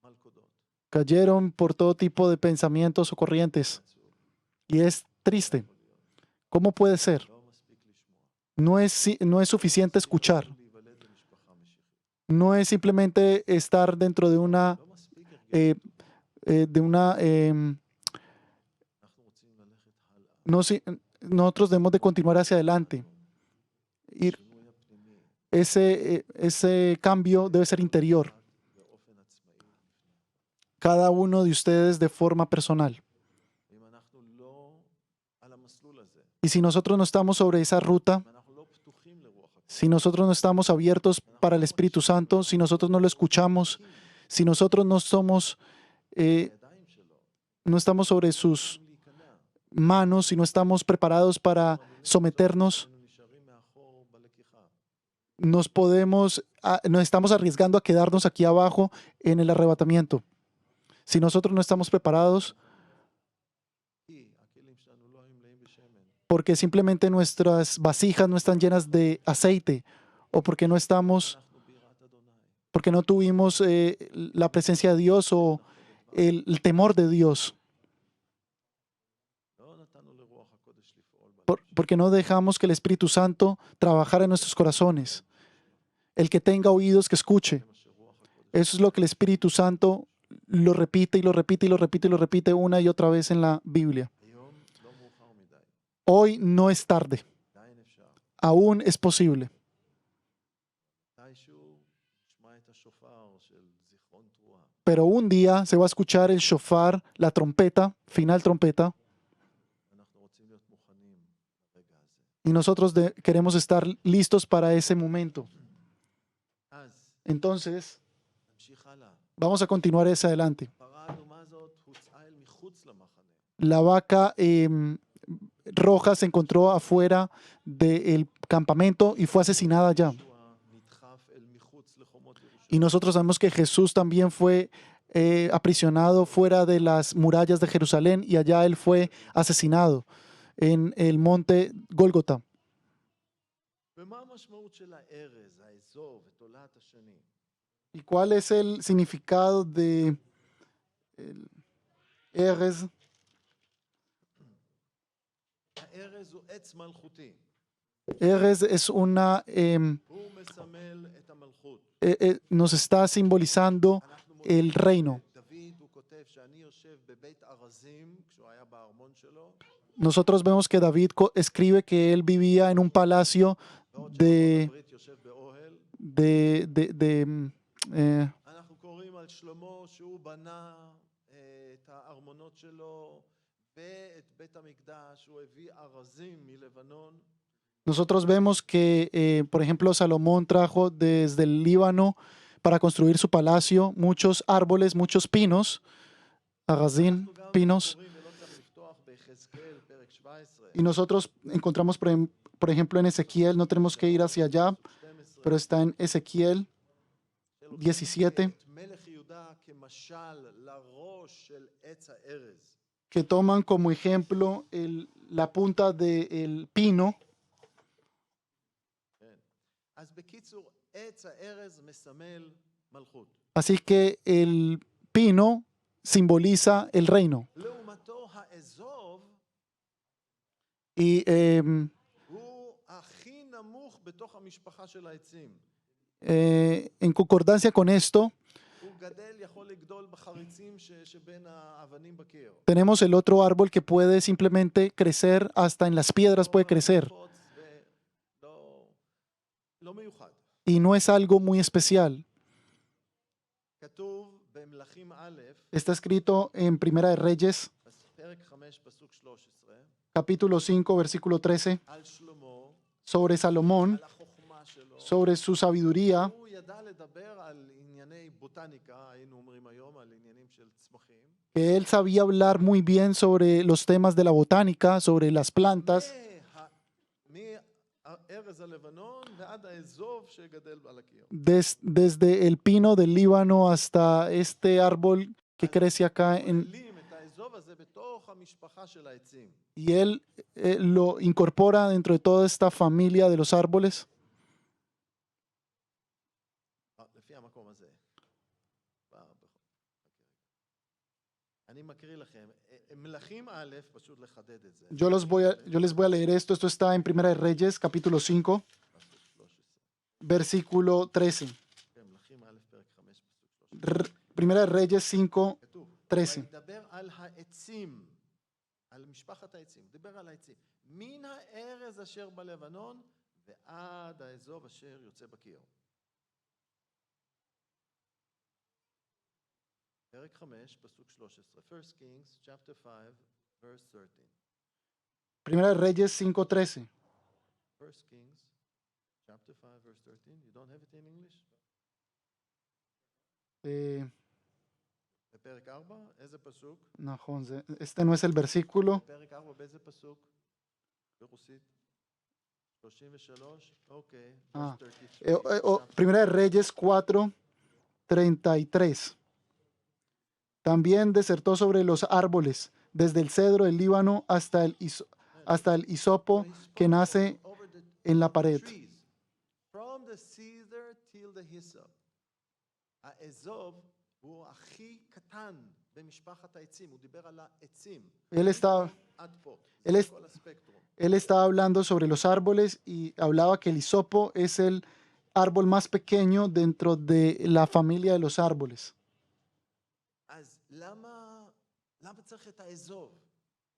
מלכודות. Cayeron por todo tipo de pensamientos o corrientes. Y es triste. ¿Cómo puede ser? לא מספיק לשמוע. No es suficiente escuchar. להיוולד במשפחה משיחית. No es simplemente estar dentro de una, לא מספיק הרגל. de una אנחנו רוצים ללכת No, nosotros debemos de continuar hacia adelante. Ir, השינוי הפנימי, ese cambio debe ser interior. באופן עצמאי. Cada uno de ustedes de forma personal. ואם אנחנו לא על המסלול הזה, Y si nosotros no estamos sobre esa ruta, אם אנחנו לא פתוחים לרוח הקודש, si nosotros no estamos abiertos para el Espíritu Santo, si nosotros no lo escuchamos, si nosotros no somos, הידיים שלו, no estamos sobre sus צריכים להיכנע. manos, si no estamos preparados para someternos, אנחנו נשארים מאחור בלקיחה. nos estamos arriesgando a quedarnos aquí abajo en el arrebatamiento. Si nosotros no estamos preparados, כי הכלים שלנו לא היו מלאים בשמן. porque simplemente nuestras vasijas no están llenas de aceite, o porque no estamos, אנחנו ביראת אדוני. porque no tuvimos la presencia de Dios o el temor de Dios, לא נתנו לרוח הקודש לפעול בנו. porque no dejamos que el Espíritu Santo trabajara en nuestros corazones. El que tenga oídos, que escuche. זה מה שרוח הקודש. Eso es lo que el Espíritu Santo lo repite y lo repite y lo repite y lo repite una y otra vez en la Biblia. היום לא מאוחר מדי. Hoy no es tarde, עדיין אפשר. aún es posible. מתישהו נשמע את השופר של זיכרון תרועה. Pero un día se va a escuchar el shofar, la trompeta, final trompeta, אנחנו רוצים להיות מוכנים לרגע הזה. y nosotros queremos estar listos para ese momento. אז Entonces, נמשיך הלאה. vamos a continuar hacia adelante. הפרה האדומה הזאת הוצאה אל מחוץ למחנה. La vaca roja se encontró afuera del campamento y fue asesinada allá. ישוע נדחף אל מחוץ לחומות ירושלים. Y nosotros sabemos que Jesús también fue aprisionado fuera de las murallas de Jerusalén y allá él fue asesinado en el monte Gólgota. ומה המשמעות של הארז, האזוב ותולעת השני? ¿Y cuál es el significado de el Erez? הארז הוא עץ מלכותי. Erez es una, הוא מסמל את המלכות. nos está simbolizando אנחנו el reino. דוד, הוא כותב שאני יושב בבית ארזים, כשהוא היה בארמון שלו, Nosotros vemos que David escribe que él vivía en un palacio בעוד de, הברית יושב באוהל. de אנחנו קוראים על שלמה שהוא בנה את הארמונות שלו ואת בית המקדש, הוא הביא ארזים מלבנון. nosotros vemos que, por ejemplo, Salomón trajo desde el Líbano para construir su palacio muchos árboles, muchos pinos, agazín, אנחנו גם pinos. קוראים, ולא צריך לפתוח ביחזקאל, פרק 17, Y nosotros encontramos, por ejemplo, en Ezequiel, no tenemos que ir hacia allá, 12, pero está en Ezequiel 17, את מלך יהודה כמשל לראש של עץ הארז. que toman como ejemplo la punta del pino. אז בקיצור, עץ הארז מסמל מלכות. Así que el pino simboliza el reino. לעומתו האזוב Y הוא הכי נמוך בתוך המשפחה של העצים. en concordancia con esto, הוא גדל, יכול לגדול בחריצים שבין האבנים בקיר. tenemos el otro árbol que puede simplemente crecer, hasta en las piedras puede crecer. לא מיוחד. Y no es algo muy especial. כתוב במלכים א', Está escrito en Primera de Reyes, פרק 5, פסוק 13, capítulo 5, versículo 13, על שלמה, sobre Salomón, על החוכמה שלו. sobre su sabiduría. הוא ידע לדבר על ענייני בוטניקה, היינו אומרים היום, על עניינים של צמחים. Que él sabía hablar muy bien sobre los temas de la botánica, sobre las plantas, מארז הלבנון ועד האזוב שגדל על הקיר. desde el pino del Líbano hasta este árbol que crece acá כוללים את האזוב הזה בתוך המשפחה של העצים. y él lo incorpora dentro de toda esta familia de los árboles. לפי המקום הזה. אני מקריא לכם, מלכים א', פשוט לחדד את זה. Yo les voy a leer esto. Esto está en Primera de Reyes, capítulo 5, פסוק 13. versículo 13. כן, מלכים א', פרק 5, פסוק 13. Primera de Reyes 5, כתוב, 13. וידבר על העצים על משפחת העצים, הוא דיבר על העצים. מן הארז אשר בלבנון ועד האזוב אשר יוצא בקיר. פרק 5, פסוק 13. 1 Kings, chapter 5, verse 13. Primera de Reyes 5:13. 1 Kings, chapter 5, verse 13. You don't have it in English? בפרק 4, איזה פסוק? נכון, este no es el versículo. בפרק 4, באיזה פסוק? ברוסית? 33, אוקיי. Ah, 33. Primera de Reyes 4:33. También desertó sobre los árboles, desde el cedro del Líbano hasta el hisopo que nace en la pared. From the cedar till the hyssop. האזוב הוא הכי קטן במשפחת העצים, הוא דיבר על העצים. Él estaba, עד פה, él זה es- כל הספקטרום. él estaba hablando sobre los árboles y hablaba que el hisopo es el árbol más pequeño dentro de la familia de los árboles. אז למה צריך את האזוב?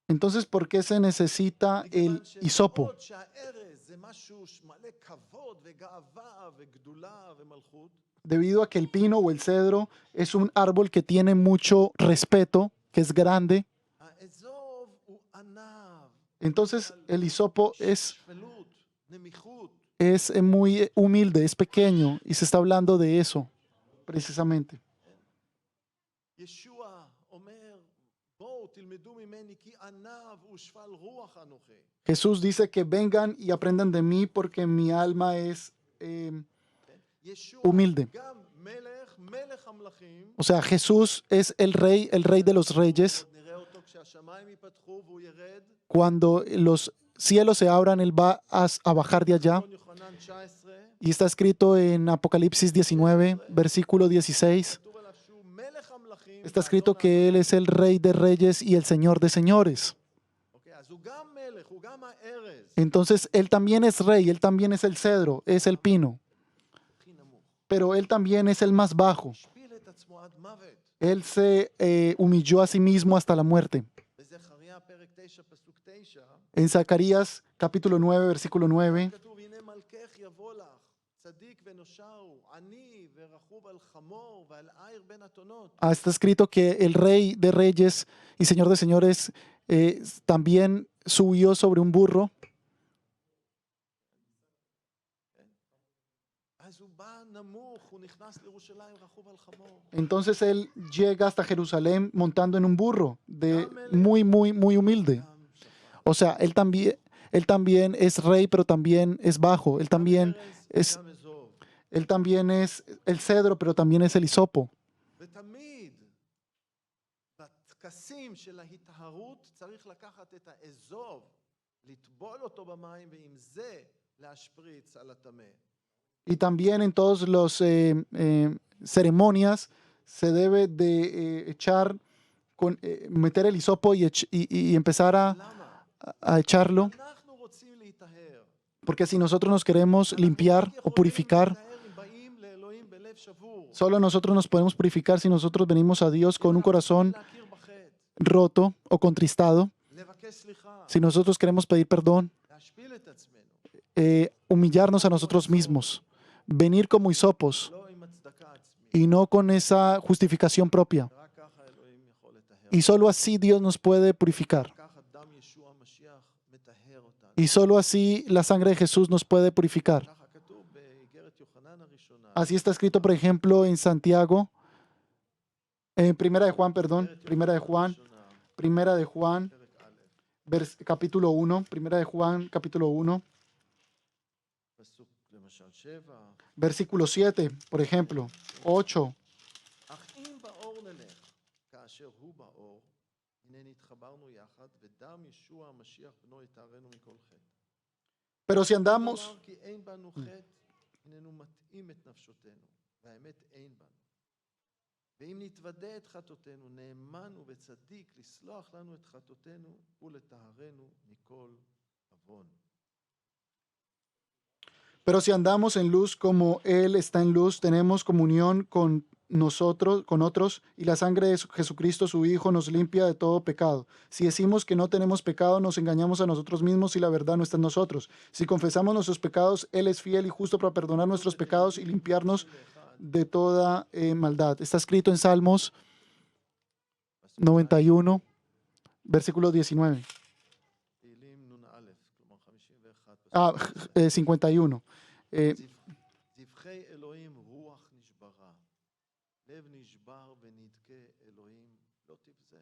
Entonces, ¿por qué se necesita el מכיוון hisopo? שבעוד שהארז זה משהו מלא כבוד וגאווה וגדולה ומלכות, Debido a que el pino o el cedro es un árbol que tiene mucho respeto, que es grande, האזוב הוא ענב, entonces el hisopo שפלות, נמיכות. es muy humilde, es pequeño, y se está hablando de eso, precisamente. ישוע אומר, בואו תלמדו ממני כי ענב ושפל רוח אנוכי. Jesús dice que vengan y aprendan de mí porque mi alma es, ישוע humilde. גם מלך המלכים, o sea, Jesús es el rey de los reyes. עוד נראה אותו כשהשמיים ייפתחו והוא ירד, Cuando los cielos se abran, Él va a bajar de allá. נכון יוחנן 19, Y está escrito en Apocalipsis 19, versículo 16. כתוב עליו שהוא מלך המלכים, Está escrito que Él es el rey de reyes y el señor de señores. אוקיי, אז הוא גם מלך, הוא גם הארז, Entonces, Él también es rey, Él también es el cedro, es el pino. הכי נמוך. Pero Él también es el más bajo. השפיל את עצמו עד מוות. Él se humilló a sí mismo hasta la muerte. בזכריה פרק 9 פסוק 9, En Zacarías capítulo 9, versículo 9, כתוב הנה מלכך יבוא לך, צדיק ונושעו, עני ורכוב על חמור ועל עיר בין אתונות. está escrito que el rey de reyes y señor de señores también subió sobre un burro. אז הוא בא נמוך, הוא נכנס לירושלים רכוב על חמור. Entonces Él llega hasta Jerusalén montando en un burro, muy, muy, muy humilde. גם שפט. O sea, él también es rey, pero también es bajo. Él también es, גם אזוב. él también es el cedro, pero también es el hisopo. ותמיד בטקסים של ההיטהרות צריך לקחת את האזוב, לטבול אותו במים ועם זה להשפריץ על הטמא. Y también en todas las ceremonias se debe de meter el hisopo y empezar למה? a echarlo, אנחנו רוצים להיטהר. porque si nosotros nos queremos limpiar o purificar, להיטהר אם באים לאלוהים בלב שבור. solo nosotros nos podemos purificar si nosotros venimos a Dios con un corazón להכיר בחטא, roto o contristado, לבקש סליחה, si nosotros queremos pedir perdón, להשפיל את עצמנו, humillarnos a nosotros mismos, venir como hisopos לא עם הצדקה עצמית. y no con esa justificación propia. רק ככה אלוהים יכול לטהר. Y solo así Dios nos puede purificar. ככה דם ישוע המשיח מטהר אותנו. Y solo así la sangre de Jesús nos puede purificar. ככה כתוב באיגרת יוחנן הראשונה. Así está escrito, por ejemplo, en Santiago, Primera de Juan, perdón, איגרת Primera de יוחנן Juan, הראשונה, Primera de Juan, פרק א', capítulo 1, Primera de Juan, capítulo 1, פסוק למשל 7. versículo 7, por ejemplo, 8. אך אם באור נלך, כאשר הוא באור, הנה נתחברנו יחד, ודם ישוע המשיח בנו יטהרנו מכל חטא. Pero si andamos, נאמר כי אין בנו חטא, הננו מטעים את נפשותנו, והאמת אין בנו. ואם נתוודה את חטאותינו, נאמן וצדיק לסלוח לנו את חטאותינו ולטהרנו מכל עוון. pero si andamos en luz como Él está en luz, tenemos comunión con nosotros, con otros, y la sangre de Jesucristo, su Hijo, nos limpia de todo pecado. Si decimos que no tenemos pecado, nos engañamos a nosotros mismos y la verdad no está en nosotros. Si confesamos nuestros pecados, Él es fiel y justo para perdonar nuestros pecados y limpiarnos de toda maldad. Está escrito en Salmos 91, versículo 19. תהילים נ"א, כלומר 51. Ah, 51. זבחי אלוהים רוח נשברה, לב נשבר ונדכה אלוהים לא תבזה.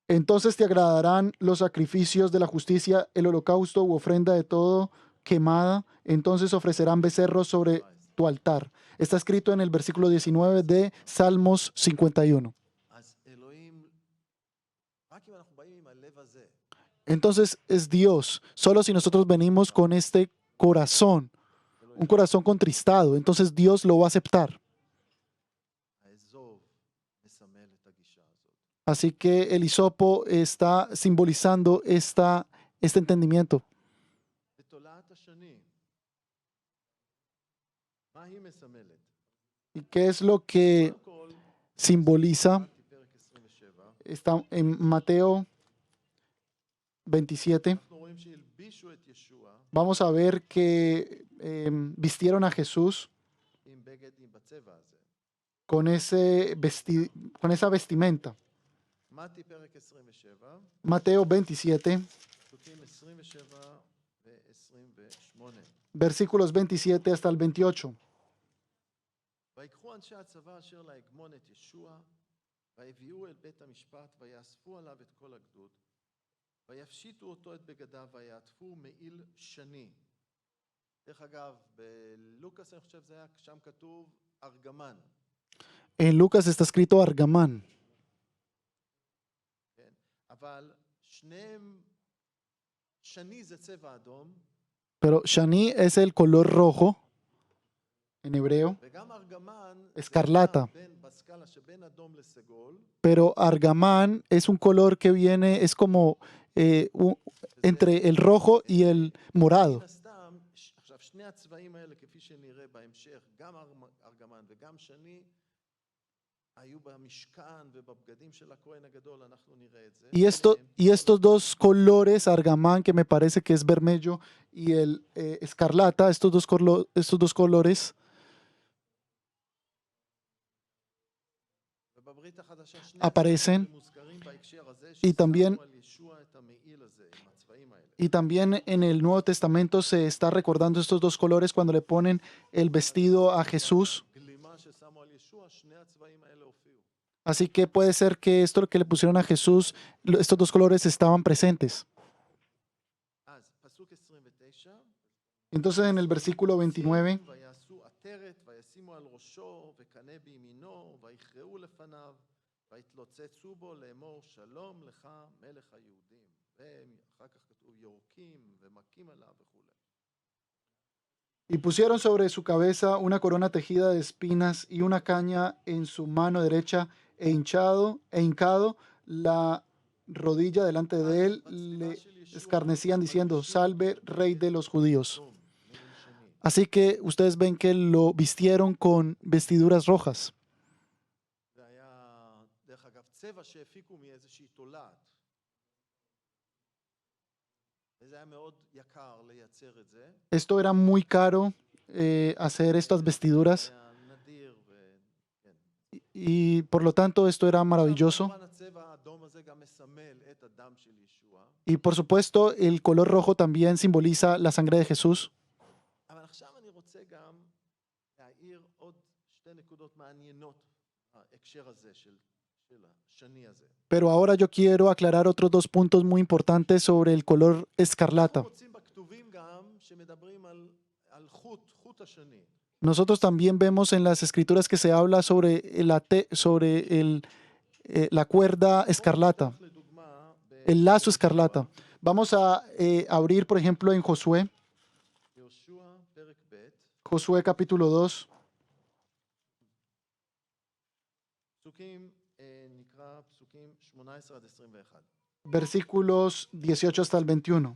Entonces te agradarán los sacrificios de la justicia, el holocausto u ofrenda de todo quemada. Entonces ofrecerán becerros sobre tu altar. Está escrito en el versículo 19 de Salmos 51. אז אלוהים, רק אם אנחנו באים עם הלב הזה, Entonces es Dios. Solo si nosotros venimos con este corazón, un corazón contristado, entonces Dios lo va a aceptar. האזוב מסמל את הגישה הזאת. Así que el hisopo está simbolizando este entendimiento. בתולעת השני, מה היא מסמלת? ¿Y qué es lo que קודם כל, simboliza? קראתי פרק 27, Está en Mateo 27. אנחנו רואים שהלבישו את ישוע Vamos a ver que vistieron a Jesús עם בגד בצבע הזה. con con esa vestimenta. מתי פרק 27, Mateo 27, פסוקים 27 ו-28. versículos 27 hasta el 28. ויקחו אנשי הצבא אשר להגמון את ישוע, ויביאו אל בית המשפט, ויאספו עליו את כל הגדוד, ויפשיטו אותו את בגדיו, ויעטפו מעיל שני. דרך אגב, בלוקאס אני חושב זה היה, שם כתוב ארגמן. En Lucas está escrito Argamán, כן? אבל שניהם, שני זה צבע אדום, pero Shani es el color rojo en hebreo, וגם ארגמן, Escarlata. בסקאלה שבין אדום לסגול, pero Argamán es un color que viene, es como entre el rojo y el morado. מן הסתם, עכשיו שני הצבעים האלה כפי שנראה בהמשך, גם ארגמן וגם שני, היו במשכן ובבגדים של הכהן הגדול, אנחנו נראה את זה. Y estos dos colores, Argamán, que me parece que es vermelho, y el escarlata, estos dos colores, ובברית החדשה שני aparecen, הצבעים מוזכרים בהקשר הזה, y también- ששמו על ישוע את המעיל הזה, עם הצבעים האלה. y también en el Nuevo Testamento se está recordando estos dos colores cuando le ponen el vestido a Jesús. גלימה ששמו על ישוע, שני הצבעים האלה הופיעו. Así que puede ser que esto que le pusieron a Jesús, estos dos colores estaban presentes. אז פסוק 29, Entonces en el versículo 29, ויעשו עטרת, וישימו על ראשו, וקנה בימינו, ויכרעו לפניו, ויתלוצצו בו לאמור שלום לך מלך היהודים. ואחר כך כתוב יורקים ומכים עליו וכולי. y pusieron sobre su cabeza una corona tejida de espinas y una caña en su mano derecha e hincado la rodilla delante de él, le escarnecían diciendo, salve, rey de los judíos. אדום, מעיל שני. Así que ustedes ven que lo vistieron con vestiduras rojas. זה היה, דרך אגב, צבע שהפיקו מאיזושהי תולעת. וזה היה מאוד יקר לייצר את זה. Esto era muy caro, hacer estas vestiduras, זה היה נדיר, וכן. y por lo tanto esto era maravilloso. כמובן הצבע האדום הזה גם מסמל את הדם של ישוע. Y por supuesto el color rojo también simboliza la sangre de Jesús. אבל עכשיו אני רוצה גם להעיר עוד שתי נקודות מעניינות בהקשר הזה של השני הזה. Pero ahora yo quiero aclarar otros dos puntos muy importantes sobre el color escarlata. אנחנו מוצאים בכתובים גם שמדברים על חוט השני. Nosotros también vemos en las escrituras que se habla sobre la cuerda escarlata, בואו נפתח לדוגמה el lazo escarlata. Vamos a abrir, por ejemplo, en ביהושע פרק ב', Josué capítulo 2, פסוקים, נקרא פסוקים 18 עד 21. versículos 18 hasta el 21.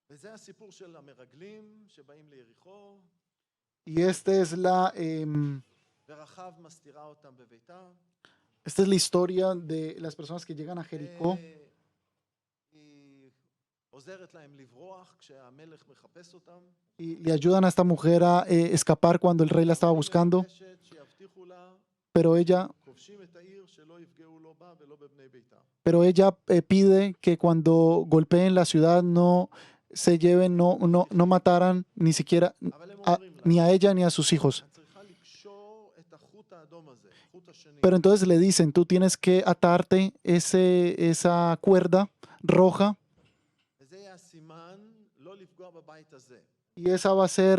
וזה הסיפור של המרגלים שבאים ליריחו, Y ורחב מסתירה אותם בביתה. esta es la historia de las personas que llegan a Jericó. היא עוזרת להם לברוח כשהמלך מחפש אותם. Y le ayudan a esta mujer a escapar cuando el rey la estaba buscando, מבקשת שיבטיחו לה, pero ella, כובשים את העיר שלא יפגעו לא בה ולא בבני ביתה. pide que cuando golpeen la ciudad no se lleven, no mataran ni siquiera אבל הם אומרים לה, ni a ella ni a sus hijos. את צריכה לקשור את החוט האדום הזה, חוט השני. Pero entonces le dicen, tú tienes que atarte esa cuerda roja וזה יהיה הסימן לא לפגוע בבית הזה. y esa va a ser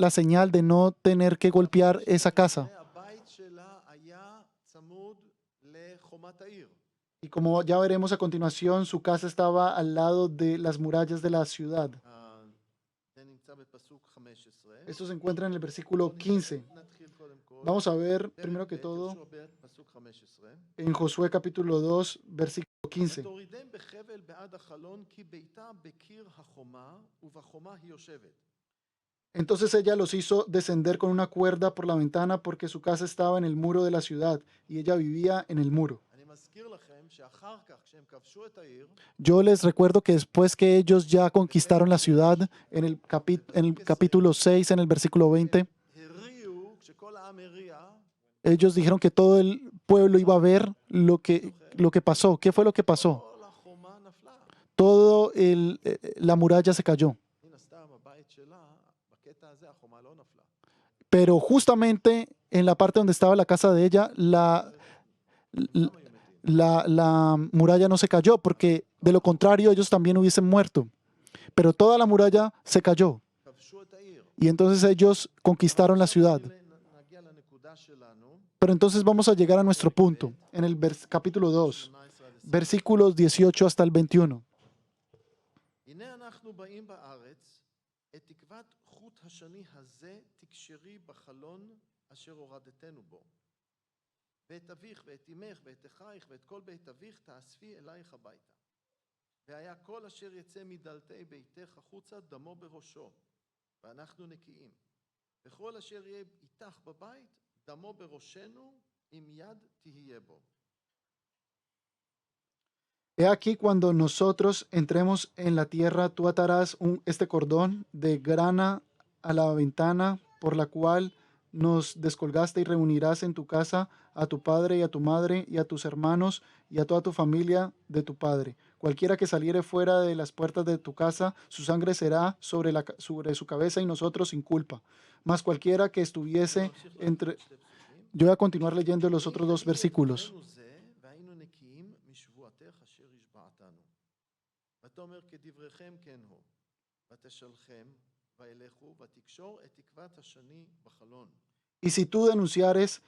la señal de no tener que golpear esa casa. הבית שלה היה צמוד לחומת העיר. Y como ya veremos a continuación, su casa estaba al lado de las murallas de la ciudad. זה נמצא בפסוק 15. Esto se encuentra en el versículo 15. נתחיל קודם כל. Vamos a ver, פרק primero que ב', todo, יהושע ב', פסוק 15. en Josué capítulo 2, versículo 15. ותורידם בחבל בעד החלון, כי ביתה בקיר החומה, ובחומה היא יושבת. Entonces ella los hizo descender con una cuerda por la ventana porque su casa estaba en el muro de la ciudad y ella vivía en el muro. אני מזכיר לכם שאחר כך, כשהם כבשו את העיר, Yo les recuerdo que después que ellos ya conquistaron la ciudad, en el capítulo 6, en el versículo 20, הריעו, כשכל העם הריע, ellos dijeron que todo el pueblo iba a ver lo que pasó. ¿Qué fue lo que pasó? כל החומה נפלה. La muralla se cayó. מן הסתם, הבית שלה, בקטע הזה החומה לא נפלה. Pero justamente en la parte donde estaba la casa de ella, למה היו מתים? la muralla no se cayó, porque de lo contrario ellos también hubiesen muerto. Pero toda la muralla se cayó. כבשו את העיר. Y entonces ellos conquistaron la ciudad. נגיע לנקודה שלנו, Pero entonces vamos a llegar a nuestro punto, en el capítulo 2, 18 עד 20. versículos 18 hasta el 21. הנה אנחנו באים בארץ, את תקוות חוט השני הזה תקשרי בחלון אשר הורדתנו בו. ואת אביך ואת אמך ואת אחייך ואת כל בית אביך תאספי אלייך הביתה. והיה כל אשר יצא מדלתי ביתך החוצה דמו בראשו, ואנחנו נקיים. וכל אשר יהיה איתך בבית דמו בראשנו, עם יד תהיה בו. He aquí cuando nosotros entremos en la tierra, tú atarás este cordón de grana a la ventana por la cual nos descolgaste y reunirás en tu casa a tu padre y a tu madre y a tus hermanos y a toda tu familia de tu padre. Cualquiera que saliere fuera de las puertas de tu casa, su sangre será sobre su cabeza y nosotros sin culpa. Mas cualquiera que estuviese entre... Yo voy a continuar leyendo los otros dos versículos. והיינו נקיים משבועתך אשר השבעתנו. ותאמר כדבריכם כן הוא, ותשלחם וילכו ותקשור את תקוות השני בחלון. Y si tú denunciares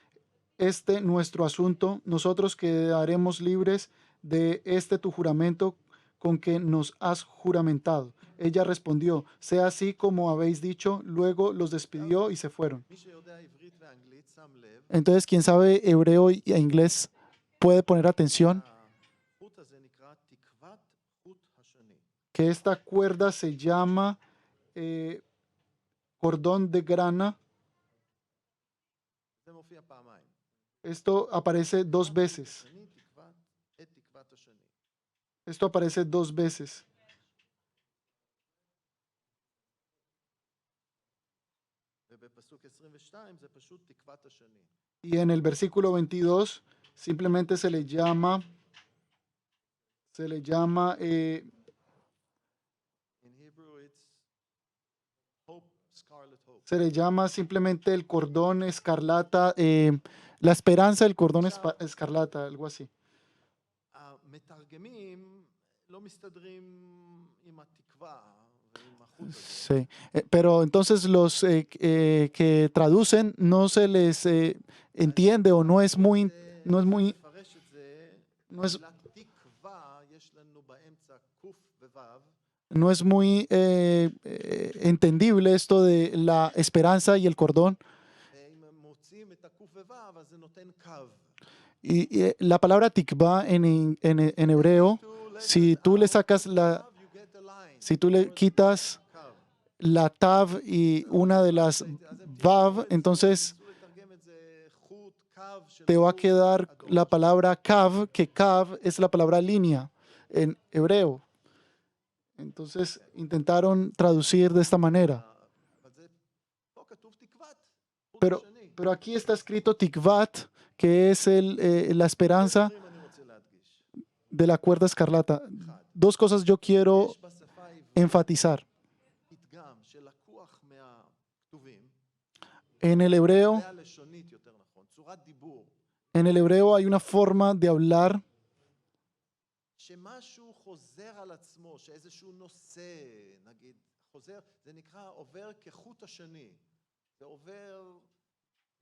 nuestro asunto, nosotros quedaremos libres de tu juramento con que nos has juramentado. Ella respondió, sea así como habéis dicho. Luego los despidió y se fueron. מי שיודע עברית ואנגלית שם לב, Entonces, quien sabe hebreo e inglés puede poner atención החוט הזה נקרא תקוות חוט השני. que esta cuerda se llama cordón de grana. זה מופיע פעמיים. Esto aparece dos veces. השני, את תקוות השני. Esto aparece dos veces. ובפסוק 22 זה פשוט תקוות השני. Y en el versículo 22 simplemente se le llama In Hebrew it's hope, scarlet hope. se le llama simplemente el cordón escarlata, la esperanza del cordón escarlata, algo así. המתרגמים לא מסתדרים עם התקווה ועם החוט הזה. Sí. Pero entonces los que traducen no se les entiende o no es muy, לפרש את זה, no es, המילה תקווה, יש לנו באמצע קוף ווו, no es muy entendible esto de la esperanza y el cordón. אם הם מוצאים את הקוף ווו, אז זה נותן קו. Y la palabra tikva en hebreo, si tú le sacas You get a line. si tú le quitas la tav y una de las vav, entonces ניסו לתרגם את זה חוט, קו של te va a חוט quedar אדום. la palabra kav, que kav es la palabra línea en hebreo. Entonces intentaron traducir de esta manera. אבל זה, פה כתוב תקוות, חוט Pero, השני. pero aquí está escrito tikvat, que es la esperanza דברים אני רוצה להדגיש. de la cuerda escarlata. Dos cosas yo quiero יש בשפה העברית enfatizar. פתגם שלקוח מהכתובים, En el hebreo, והלשונית יותר נכון, צורת דיבור, en el hebreo hay una forma de hablar שמשהו חוזר על עצמו, שאיזשהו נושא, נגיד, חוזר, זה נקרא עובר כחוט השני. זה עובר,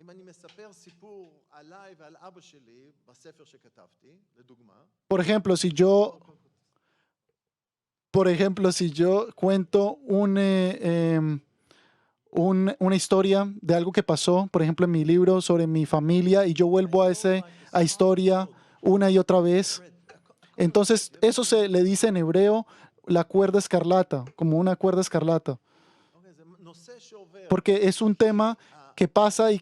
אם אני מספר סיפור עליי ועל אבא שלי בספר שכתבתי, לדוגמה, Por ejemplo, si yo cuento una historia de algo que pasó, por ejemplo, en mi libro sobre mi familia, y yo vuelvo a esa historia una y otra vez, entonces eso se le dice en hebreo la cuerda escarlata, como una cuerda escarlata, אוקיי, זה נושא שעובר, porque es un tema que pasa y y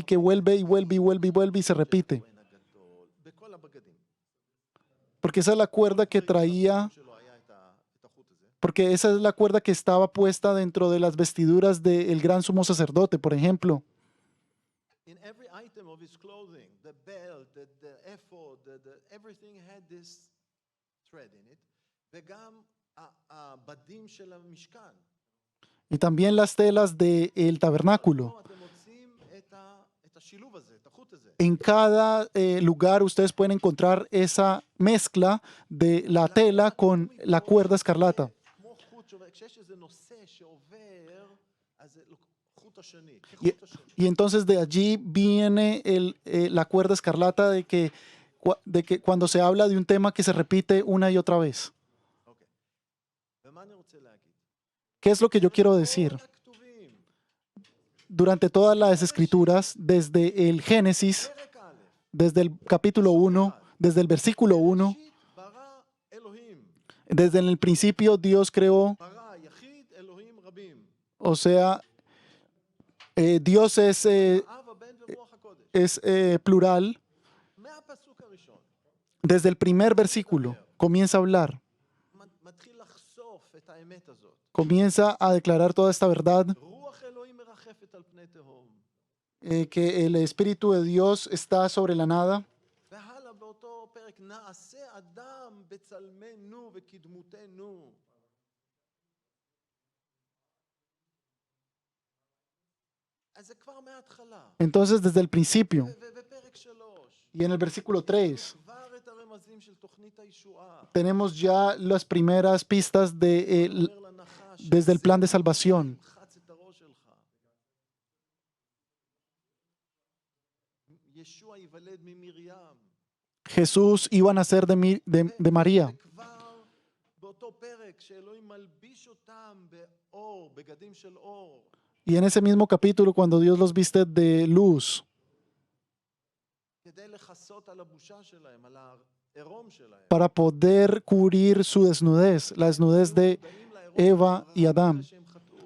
que vuelve y vuelve y vuelve y vuelve y se repite, הכהן הגדול, בכל הבגדים. porque esa es la cuerda que traía. שלו היה את החוט הזה. Porque esa es la cuerda que estaba puesta dentro de las vestiduras del gran sumo sacerdote, por ejemplo. In every item of his clothing, the belt, the ephod, everything had this thread in it. וגם הבדים של המשכן. Y también las telas del tabernáculo. פה אתם מוצאים את השילוב הזה, את החוט הזה. En cada lugar ustedes pueden encontrar esa mezcla de la tela con la cuerda escarlata. כמו חוט שעובר, כשיש איזה נושא שעובר, אז זה חוט השני, Y, כחוט השני. y entonces de allí viene la cuerda escarlata de que cuando se habla de un tema que se repite una y otra vez. אוקיי. ומה אני רוצה להגיד? ¿Qué es lo que yo quiero decir? כל הכתובים, Durante todas las escrituras, desde el Génesis, פרק א', desde el capítulo 1, desde el versículo 1, בראשית ברא אלוהים, desde el principio Dios creó, ברא יחיד אלוהים רבים. o sea, Dios es האב, הבן ורוח הקודש. plural. מהפסוק הראשון, Desde el primer versículo comienza a hablar, מתחיל לחשוף את האמת הזאת. comienza a declarar toda esta verdad, רוח אלוהים מרחפת על פני תהום. que el Espíritu de Dios está sobre la nada. והלאה באותו פרק, נעשה אדם בצלמנו וכדמותנו. אז זה כבר מההתחלה. Entonces, desde el principio, ובפרק 3, y en el versículo 3, כבר את הרמזים של תוכנית הישועה. tenemos ya las primeras pistas אומר לנחש, desde el plan de salvación. חץ את הראש שלך. ישוע ייוולד ממרים. Jesús iba a nacer de María. וכבר באותו פרק שאלוהים מלביש אותם באור, בגדים של אור. Y en ese mismo capítulo, cuando Dios los viste de luz, כדי לכסות על הבושה שלהם, על העירום שלהם. para poder cubrir su desnudez, la desnudez de מודעים לעירום Eva y שלהם, Adán, אחרי שהם חטאו.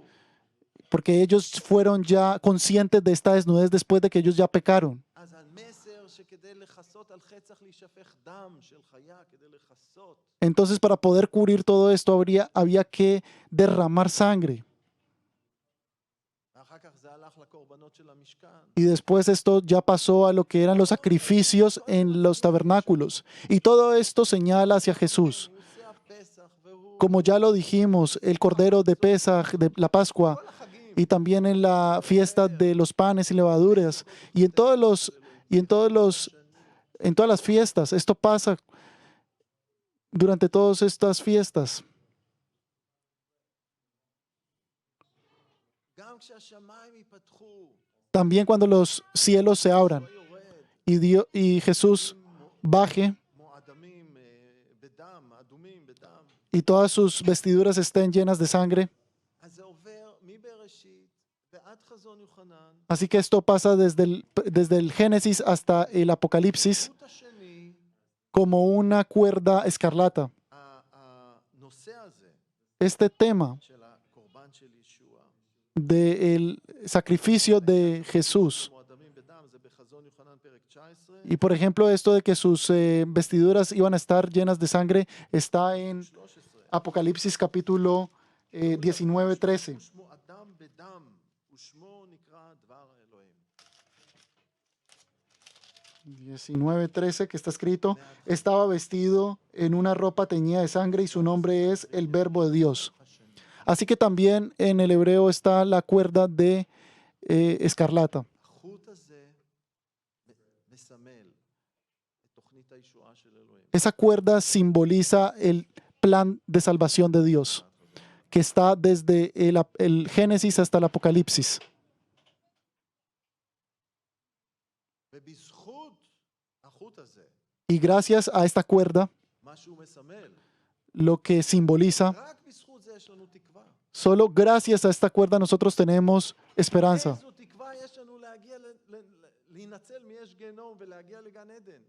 porque ellos fueron ya conscientes de esta desnudez después de que ellos ya pecaron. אז המסר שכדי לכסות על חטא צריך להישפך דם של חיה, כדי לכסות. Entonces, para poder cubrir todo esto, había que derramar sangre. ואחר כך זה הלך לקורבנות של המשכן. Y después esto ya pasó a lo que eran los sacrificios en los tabernáculos. Y todo esto señala hacia Jesús. הוא עושה הפסח והוא... Como ya lo dijimos, el Cordero de Pesaj, de la Pascua, כל החגים. y también en la fiesta de los panes y levaduras, y en todas las fiestas. Esto pasa durante todas estas fiestas. גם כשהשמיים ייפתחו, También cuando los cielos se abran לא יורד. y Jesús baje כמו אדמים בדם, אדומים בדם. y todas sus vestiduras estén llenas de sangre. אז זה עובר מבראשית ועד חזון יוחנן. Así que esto pasa desde el Génesis hasta el Apocalipsis החוט השני, como una cuerda escarlata. הנושא הזה Este tema של הקורבן del sacrificio de Jesús. מועדמים בדם, זה בחזון יוחנן פרק 19, Y por ejemplo, esto de que sus vestiduras iban a estar llenas de sangre está en 13. Apocalipsis capítulo 19, 13. ושמו אדם בדם, ושמו נקרא דבר אלוהים. 19:13 que está escrito, estaba vestido en una ropa teñida de sangre y su nombre es el Verbo de Dios. Así que también en el hebreo está la cuerda de escarlata. החוט הזה מסמל את תוכנית הישועה של אלוהים. Esa cuerda simboliza el plan de salvación de Dios, que está desde el Génesis hasta el Apocalipsis. ובזכות החוט הזה, Y gracias a esta cuerda, מה שהוא מסמל, lo que simboliza, רק בזכות זה יש לנו תקווה. solo gracias a esta cuerda nosotros tenemos esperanza. איזו תקווה יש לנו להגיע, להינצל מאש גיהנום ולהגיע לגן עדן.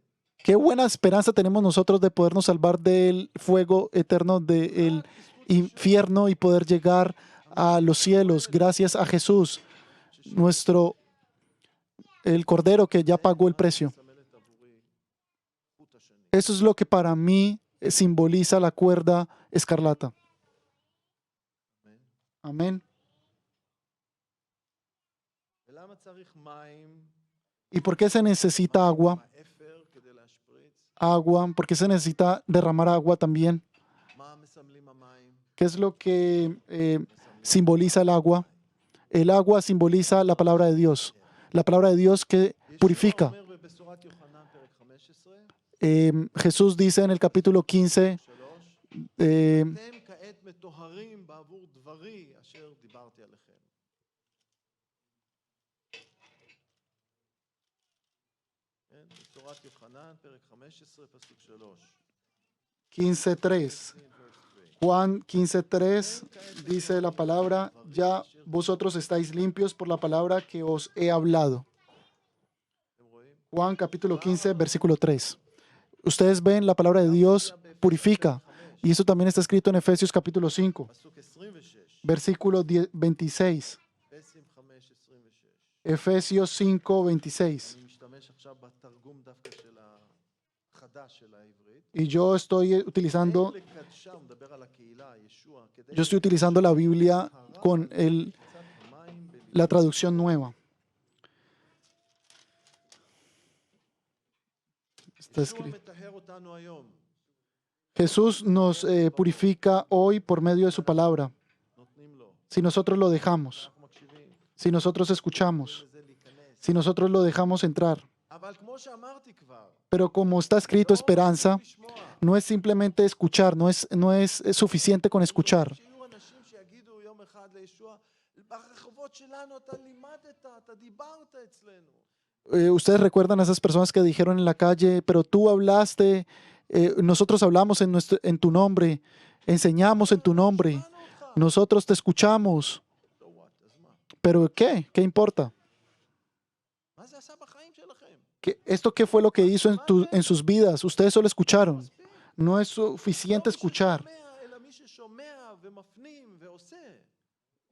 Qué buena esperanza tenemos nosotros de podernos salvar del fuego eterno del infierno y poder llegar a los cielos gracias a Jesús, el Cordero que ya pagó el precio. מסמלת עבורי חוט השני. Eso es lo que para mí simboliza la cuerda escarlata. Amén. ולמה צריך מים? ¿Y por qué se necesita agua? האפר כדי להשפריץ? Agua, ¿por qué se necesita derramar agua también? מה מסמלים המים? ¿Qué es lo que simboliza el agua? El agua simboliza la palabra de Dios. La palabra de Dios que purifica. ישוע אומר בבשורת יוחנן פרק 15, Jesús dice en el capítulo 15, 3, eh, אתם כעת מטוהרים בעבור דברי אשר דיברתי עליכם. כן, בשורת יוחנן פרק 15 פסוק 3. 15:3. Juan 15:3 dice la palabra, ya vosotros estáis limpios por la palabra que os he hablado. אתם רואים? Juan capítulo 15, versículo 3. Ustedes ven, la palabra de Dios purifica. Y eso también está escrito en Efesios capítulo 5, פסוק 26. versículo 26. פסים 5, 26. Efesios 5, 26. אני משתמש עכשיו בתרגום דווקא של החדש של העברית. Y yo estoy utilizando, אין לקדשה, הוא מדבר על הקהילה, ישוע, כדי yo estoy utilizando la Biblia con קצת מים בליבם. la traducción nueva. Está ישוע escrito. מטהר אותנו היום. Jesús nos purifica hoy por medio de su palabra. נותנים לו. Si nosotros lo dejamos, אנחנו מקשיבים. si nosotros escuchamos, לזה להיכנס. si nosotros lo dejamos entrar. אבל כמו שאמרתי כבר, Pero como está escrito esperanza, לשמוע. no es simplemente escuchar, no es suficiente con escuchar. שיהיו אנשים שיגידו יום אחד לישוע, ברחובות שלנו אתה לימדת, אתה דיברת אצלנו. Ustedes recuerdan a esas personas que dijeron en la calle, pero tú hablaste, nosotros hablamos en tu nombre, enseñamos en tu nombre, שמענו אותך. nosotros te escuchamos. So what? אז מה? ¿Pero qué? ¿Qué importa? מה זה עשה בחיים שלכם? ¿Esto qué fue lo que hizo en sus vidas? Ustedes solo escucharon. מספיק. No es suficiente לא מי escuchar. ששומע, אלא מי ששומע ומפנים ועושה.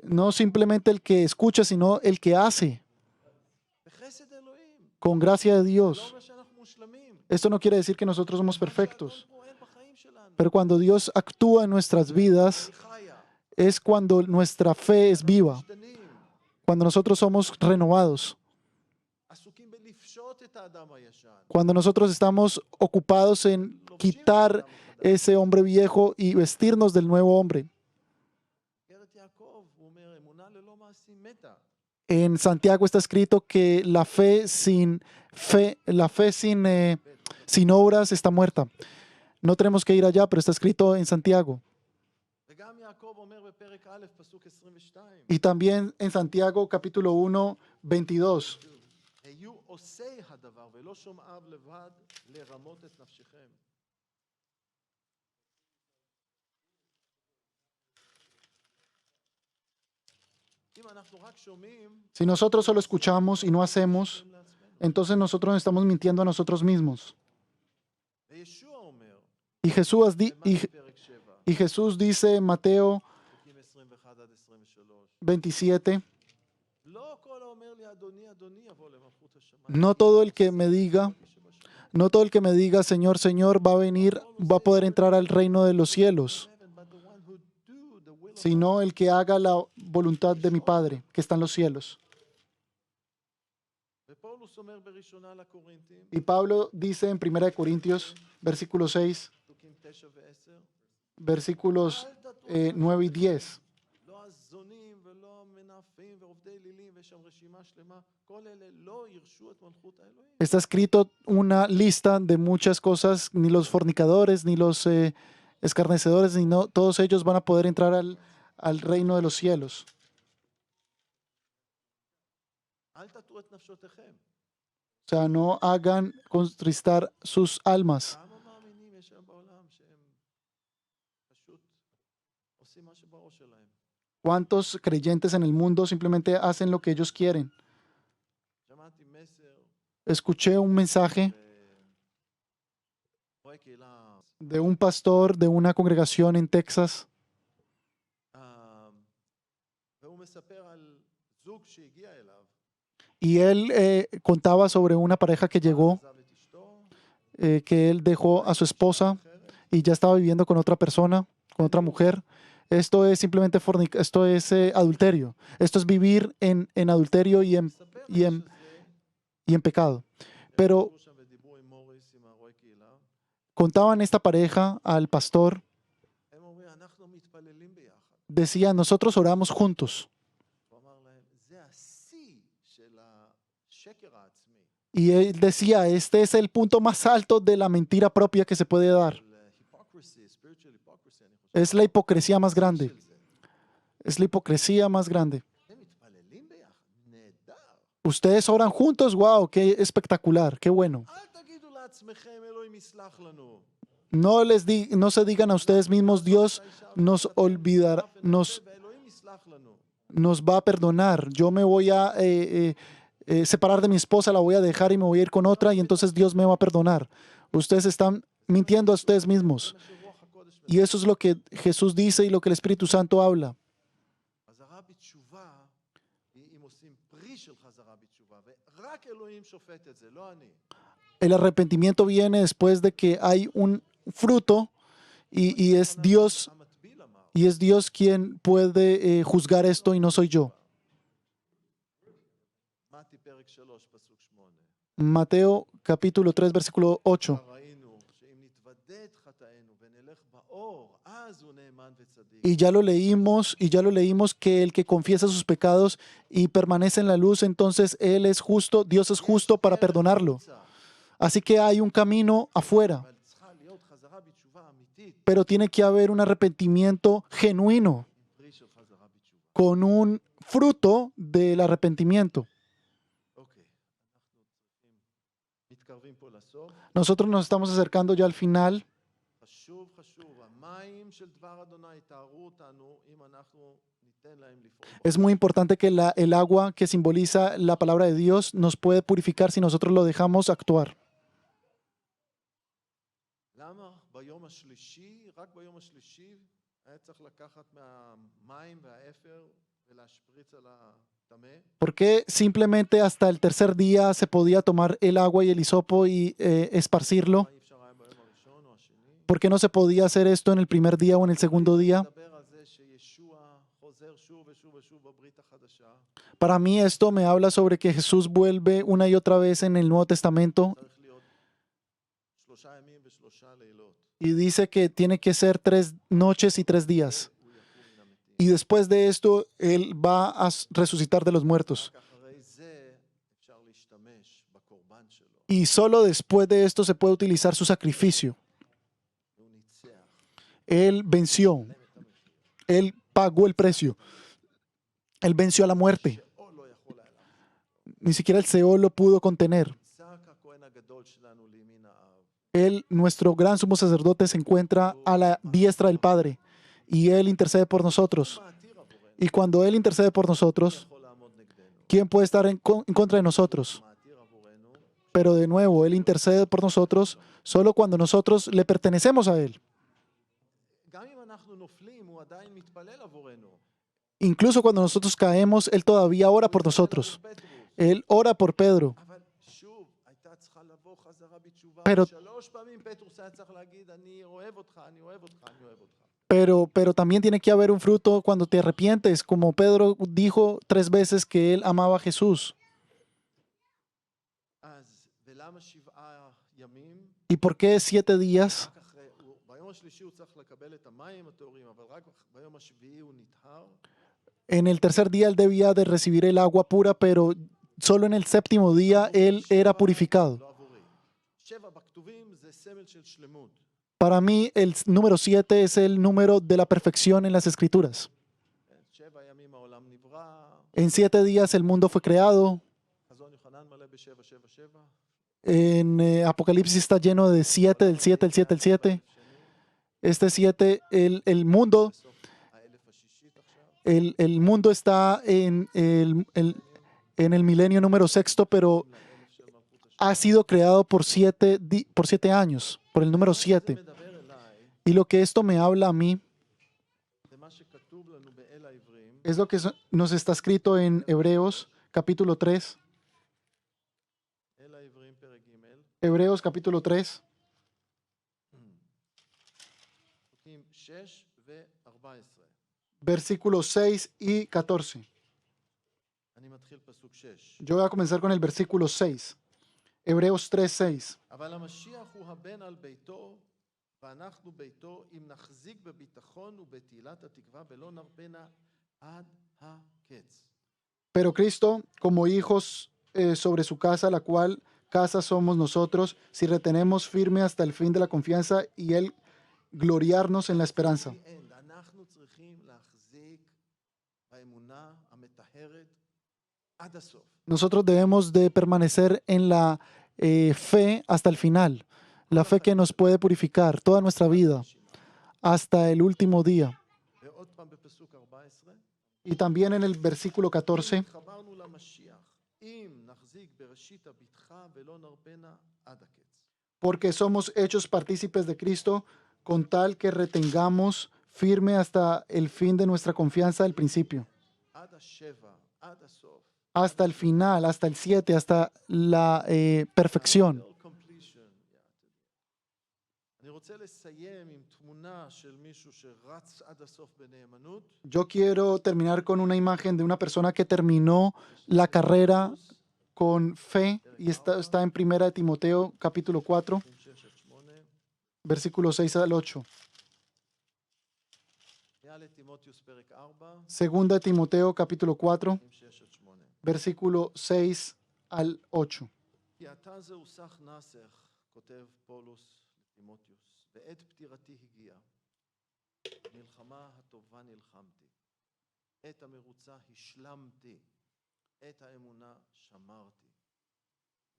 No simplemente el que escucha, sino el que hace, בחסד אלוהים. con gracia de לא Dios. אומר שאנחנו מושלמים. Esto no quiere decir que nosotros somos perfectos, שהאדון פועל בחיים שלנו. pero cuando Dios actúa en nuestras vidas, היא חיה. es cuando nuestra fe es viva, משתנים. cuando nosotros somos renovados, עסוקים בלפשוט את האדם הישן. cuando nosotros estamos ocupados en quitar ese hombre viejo y vestirnos del nuevo hombre. איגרת יעקב, הוא אומר, אמונה ללא מעשים מתה. En Santiago está escrito que la fe sin obras está muerta. No tenemos que ir allá, pero está escrito en Santiago. וגם יעקב אומר בפרק א', פסוק 22, Y también en Santiago capítulo 1, 22. היו עושי הדבר ולא שומעיו לבד לרמות את נפשכם. אם אנחנו רק שומעים, Si nosotros solo escuchamos y no hacemos, אומרים לעצמנו. entonces nosotros nos estamos mintiendo a nosotros mismos. וישוע אומר, Y Jesús, במתי פרק 7, y Jesús dice en Mateo פסוקים 21 עד 23, 27. לא כל האומר לי אדוני אדוני יבוא למלכות השמיים. No todo el que me diga, no todo el que me diga Señor, Señor va a venir, va a poder entrar al reino de los cielos, But the one who do the will of sino el que haga la voluntad de mi Padre que está en los cielos. ופאולוס אומר בראשונה לקורינתים, Y Pablo dice en 1 Corintios, versículo 6, פסוקים 9 ו-10, versículos 9 y 10. לא הזונים ולא המנאפים ועובדי אלילים, ויש שם רשימה שלמה, כל אלה לא ירשו את מלכות האלוהים. Está escrito una lista de muchas cosas, ni los fornicadores, ni los escarnecedores, ni no, todos ellos van a poder entrar al reino de los cielos. אל תטעו את נפשותיכם. O sea, no hagan contristar sus almas. כמה מאמינים יש היום בעולם שהם פשוט עושים מה שבראש שלהם. ¿Cuántos creyentes en el mundo simplemente hacen lo que ellos quieren? שמעתי מסר Escuché un mensaje רואה קהילה, de un pastor de una congregación en Texas והוא מספר על זוג שהגיע אליו, y él contaba sobre una pareja que llegó, עזב את אשתו, que él dejó a su esposa אחרת, y ya estaba viviendo con otra persona, con otra mujer. Esto es simplemente esto es adulterio. Esto es vivir en adulterio y מספר y en- שזה, y en pecado. Pero ישבו שם ודיברו עם מוריס, עם הרואה קהילה, contaban esta pareja al pastor, הם אומרים, אנחנו מתפללים ביחד. decía, nosotros oramos juntos. הוא אמר להם, זה השיא של השקר העצמי, Y él decía, este es el punto más alto de la mentira propia que se puede dar. של hypocrisy, spiritual hypocrisy, אני חושב. Es la hipocresía más grande. של זה. Es la hipocresía más grande. הם מתפללים ביחד, נהדר. Ustedes oran juntos, wow, qué espectacular, qué bueno. אל תגידו לעצמכם, אלוהים יסלח לנו. No se digan a ustedes mismos, Dios nos olvidará, ואלוהים יסלח לנו. nos va a perdonar. Yo me voy a separar de mi esposa, la voy a dejar y me voy a ir con otra y entonces Dios me va a perdonar. Ustedes están mintiendo a ustedes mismos. זה מה שרוח הקודש Y eso es lo que Jesús dice y lo que el Espíritu Santo habla. חזרה בתשובה היא אם עושים פרי של חזרה בתשובה, ורק אלוהים שופט את זה, לא אני. El arrepentimiento viene después de que hay un fruto y es Dios. המטביל אמר, Y es Dios quien puede juzgar esto y no soy yo. מתי פרק 3, פסוק 8. Mateo capítulo 3, versículo 8. ראינו שאם נתוודה את חטאינו ונלך באור, אז הוא נאמן וצדיק. Y ya lo leímos que el que confiesa sus pecados y permanece en la luz, entonces Él es justo, Dios es justo para perdonarlo. Así que hay un camino afuera, אבל צריכה להיות חזרה בתשובה אמיתית, pero tiene que haber un arrepentimiento genuino, עם פרי של חזרה בתשובה. con un fruto del arrepentimiento. אוקיי, אנחנו צריכים, מתקרבים פה לסוף. Nosotros nos estamos acercando ya al final. חשוב, המים של דבר אדוני יטהרו אותנו אם אנחנו ניתן להם לפעול. Es muy importante que el agua que simboliza la palabra de Dios nos puede purificar si nosotros lo dejamos actuar. למה ביום השלישי, רק ביום השלישי, היה צריך לקחת מהמים והאפר ולהשפריץ על הטמא? ¿Por qué simplemente hasta el tercer día se podía tomar el agua y el hisopo y esparcirlo? מה אי אפשר היה ביום הראשון או השני? ¿Por qué no se podía hacer esto en el primer día o en el segundo día? מדבר על זה שישוע חוזר שוב ושוב ושוב בברית החדשה. Para mí esto me habla sobre que Jesús vuelve una y otra vez en el Nuevo Testamento צריך להיות 3 ימים ו3 לילות. y dice que tiene que ser 3 noches y 3 días. הוא יקום מן המתים. Y después de esto, Él va a resucitar de los muertos. רק אחרי זה אפשר להשתמש בקורבן שלו. Y solo después de esto se puede utilizar su sacrificio. והוא ניצח. Él venció. Él pagó el precio. Él venció a la muerte. שאול לא יכול היה לעשות. Ni siquiera el Seol lo pudo contener. נמצא כהן הגדול שלנו לימין האב. Él, nuestro gran sumo sacerdote, se encuentra a la diestra del Padre. Y Él intercede por nosotros. מעתיר עבורנו. Y cuando Él intercede por nosotros, יכול לעמוד נגדנו. ¿quién puede estar en contra de nosotros? מעתיר עבורנו. Pero de nuevo, Él intercede por nosotros solo cuando nosotros le pertenecemos a Él. גם אם אנחנו נופלים, הוא עדיין מתפלל עבורנו. Incluso cuando nosotros caemos, Él todavía ora por nosotros. פטרוס. Él ora por Pedro. אבל שוב, הייתה צריכה לבוא חזרה בתשובה. Pero- 3 פעמים פטרוס היה צריך להגיד, אני אוהב אותך, אני אוהב אותך, אני אוהב אותך. Pero también tiene que haber un fruto cuando te arrepientes, como Pedro dijo 3 veces que él amaba a Jesús. אז, ולמה 7 ימים? ¿Y por qué 7 días? רק אחרי, ביום השלישי הוא צריך לקבל את המים הטהורים, אבל רק ביום השביעי הוא נטהר. En el tercer día él debía de recibir el agua pura, pero solo en el séptimo día él era purificado. לא עבורי. 7 בכתובים זה סמל של שלמות. Para mí el número 7 es el número de la perfección en las escrituras. 7 ימים העולם נברא, En 7 días el mundo fue creado. חזון יוחנן מלא ב7, 7, 7. En Apocalipsis está lleno de 7, el 7, el 7, el 7. Este 7, el mundo, בסוף האלף השישית עכשיו. el mundo está en el milenio número sexto, pero לאלף של מלכות השם. ha sido creado por 7 años, por el número זה 7. מדבר אליי, Y lo que esto me habla a mí זה מה שכתוב לנו באל העברים, es lo que nos está escrito en Hebreos capítulo 3. אל העברים פרק ג', Hebreos capítulo 3, פסוקים 6 ו-14. versículos 6 y 14. אני מתחיל פסוק 6. Yo voy a comenzar con el versículo 6. Hebreos 3, 6. אבל המשיח הוא הבן על ביתו, ואנחנו ביתו, אם נחזיק בביטחון ובתהילת התקווה, ולא נרפנה עד הקץ. Pero Cristo, como hijos sobre su casa, la cual casa somos nosotros, si retenemos firme hasta el fin de la confianza y Él gloriarnos en la esperanza. The end. אנחנו צריכים להחזיק באמונה המטהרת עד הסוף. Nosotros debemos de permanecer en la fe hasta el final, la fe que nos puede purificar toda nuestra vida hasta el último día. ועוד פעם בפסוק 14. Y también en el versículo 14, התחברנו למשיח, אם נחזיק בראשית הבטחה ולא נרפנה עד הקץ. porque somos hechos partícipes de Cristo, con tal que retengamos firme hasta el fin de nuestra confianza del principio, עד השבע, עד הסוף. hasta el final, hasta el 7, hasta la perfección. Real completion. אני רוצה לסיים עם תמונה של מישהו שרץ עד הסוף בנאמנות. Yo quiero terminar con una imagen de una persona que terminó la carrera con fe y está en 1 de Timoteo capítulo 4, 6-8. versículos 6 al 8. היה לטימותיוס פרק 4, 2 de Timoteo capítulo 4, 6-8. versículo 6 al 8. כי עתה זהו סך נסך, כותב פולוס לטימותיוס, בעת פטירתי הגיע. מלחמה הטובה נלחמתי. את המרוצה השלמתי. את האמונה שמרתי.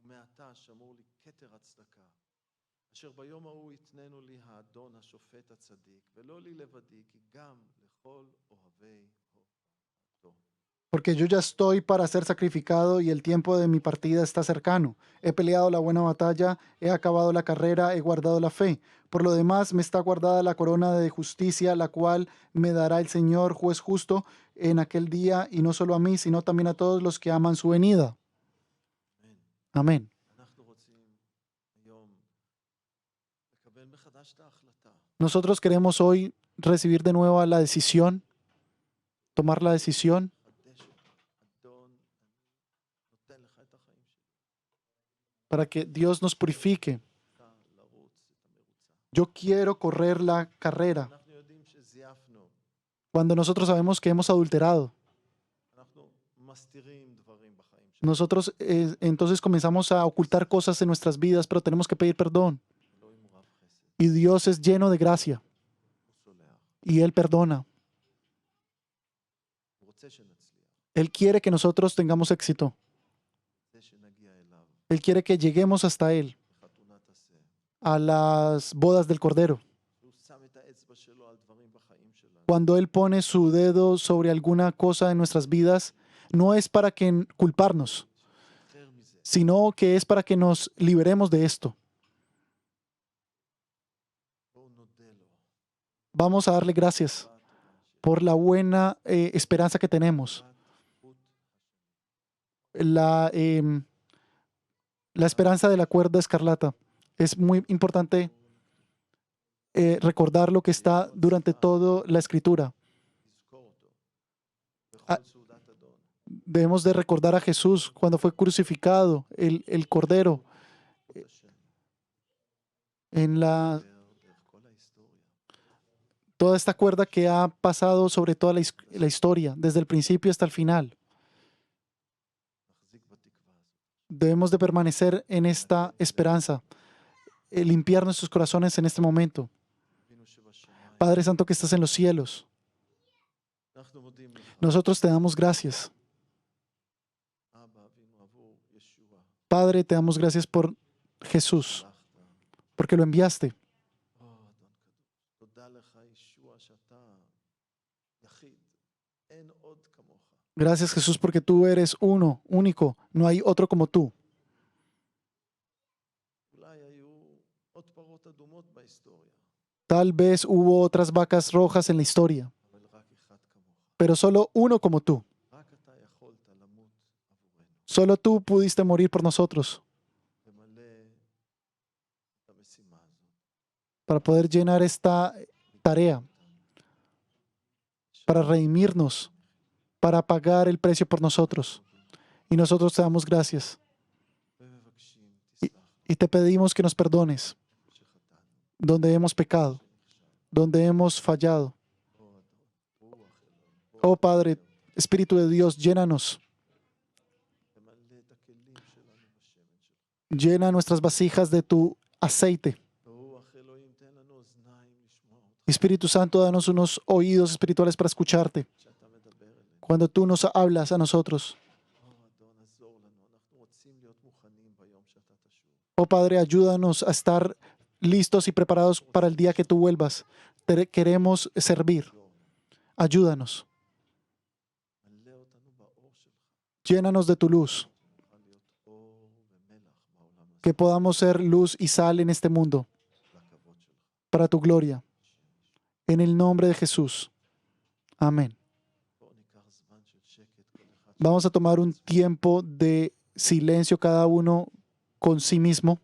ומעתה שמור לי כתר הצדקה. אשר ביום ההוא יתננו לי האדון השופט הצדיק, ולא לי לבדי, כי גם לכל אוהבי אותו. Porque yo ya estoy para ser sacrificado y el tiempo de mi partida está cercano. He peleado la buena batalla, he acabado la carrera, he guardado la fe. Por lo demás, me está guardada la corona de justicia, la cual me dará el Señor, juez justo, en aquel día, y no solo a mí, sino también a todos los que aman su venida. אמן. Amén. אנחנו רוצים היום לקבל מחדש את ההחלטה. Nosotros queremos hoy recibir de nuevo la decisión, tomar la decisión. חדש את אדון, אני נותן לך את החיים שלי. Para que Dios nos purifique. אתה לרוץ את המרוצה. Yo quiero correr la carrera. אנחנו יודעים שזייפנו. Cuando nosotros sabemos que hemos adulterado, אנחנו מסתירים דברים בחיים שלנו. nosotros entonces comenzamos a ocultar cosas en nuestras vidas, pero tenemos que pedir perdón. אלוהים הוא רב חסד, Y Dios es lleno de gracia הוא סולח, y Él perdona. הוא רוצה שנצליח, Él quiere que nosotros tengamos éxito. רוצה שנגיע אליו Él quiere que lleguemos hasta Él, בחתונת עשה. a las bodas del Cordero. הוא שם את האצבע שלו על דברים בחיים שלנו. Cuando Él pone su dedo sobre alguna cosa en nuestras vidas, no es para que culparnos, אחר מזה, sino que es para que nos liberemos de esto. בואו נודה לו. Vamos a darle gracias. טובה הטובה שיש. por la buena esperanza que tenemos. La esperanza de la cuerda escarlata. Es muy importante recordar lo que está durante toda la Escritura. Debemos de recordar a Jesús cuando fue crucificado, el Cordero, en toda esta cuerda que ha pasado sobre toda la historia, desde el principio hasta el final. Debemos de permanecer en esta esperanza, limpiar nuestros corazones en este momento. Padre Santo que estás en los cielos, nosotros te damos gracias. Padre, te damos gracias por Jesús, porque lo enviaste. Gracias, Jesús, porque tú eres uno, único. No hay otro como tú. Tal vez hubo otras vacas rojas en la historia, pero solo uno como tú. Solo tú pudiste morir por nosotros para poder llenar esta tarea, para redimirnos, para pagar el precio por nosotros. Y nosotros te damos gracias. Y te pedimos que nos perdones donde hemos pecado, donde hemos fallado. Oh Padre, Espíritu de Dios, llénanos. Llena nuestras vasijas de tu aceite. Espíritu Santo, danos unos oídos espirituales para escucharte. Cuando tú nos hablas a nosotros. Oh Padre, ayúdanos a estar listos y preparados para el día que tú vuelvas. Queremos servir. Ayúdanos. Llénanos de tu luz. Que podamos ser luz y sal en este mundo. Para tu gloria. En el nombre de Jesús. Amén. Vamos a tomar un tiempo de silencio cada uno con sí mismo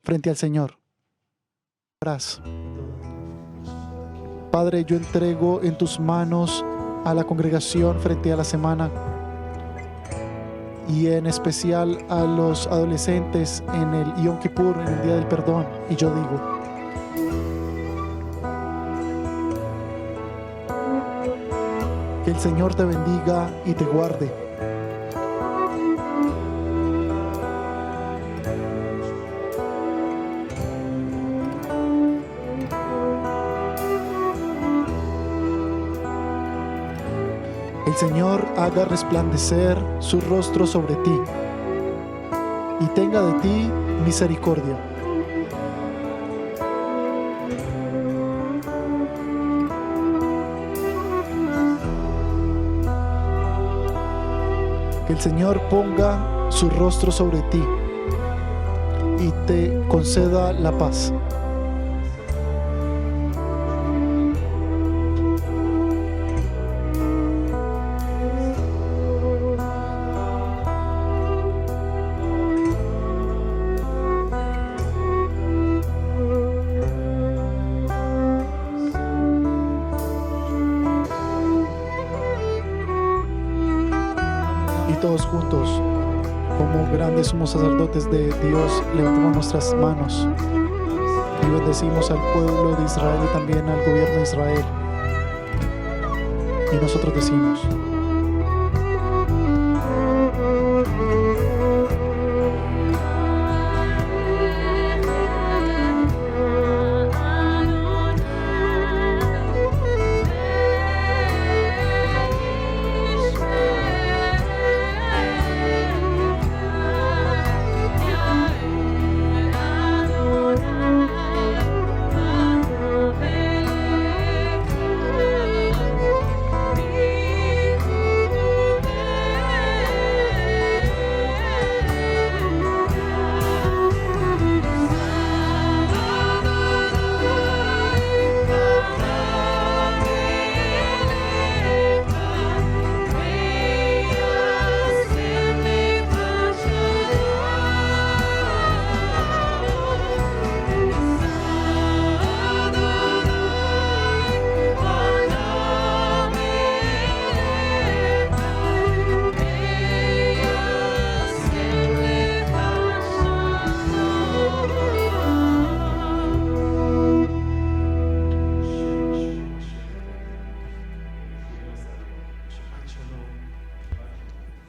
frente al Señor. Padre, yo entrego en tus manos a la congregación frente a la semana y en especial a los adolescentes en el Yom Kippur, en el Día del Perdón. Y yo digo, que el Señor te bendiga y te guarde. El Señor haga resplandecer su rostro sobre ti y tenga de ti misericordia. Que el Señor ponga su rostro sobre ti y te conceda la paz. Todos juntos, como grandes sumos sacerdotes de Dios, levantamos nuestras manos y bendecimos al pueblo de Israel y también al gobierno de Israel. Y nosotros decimos: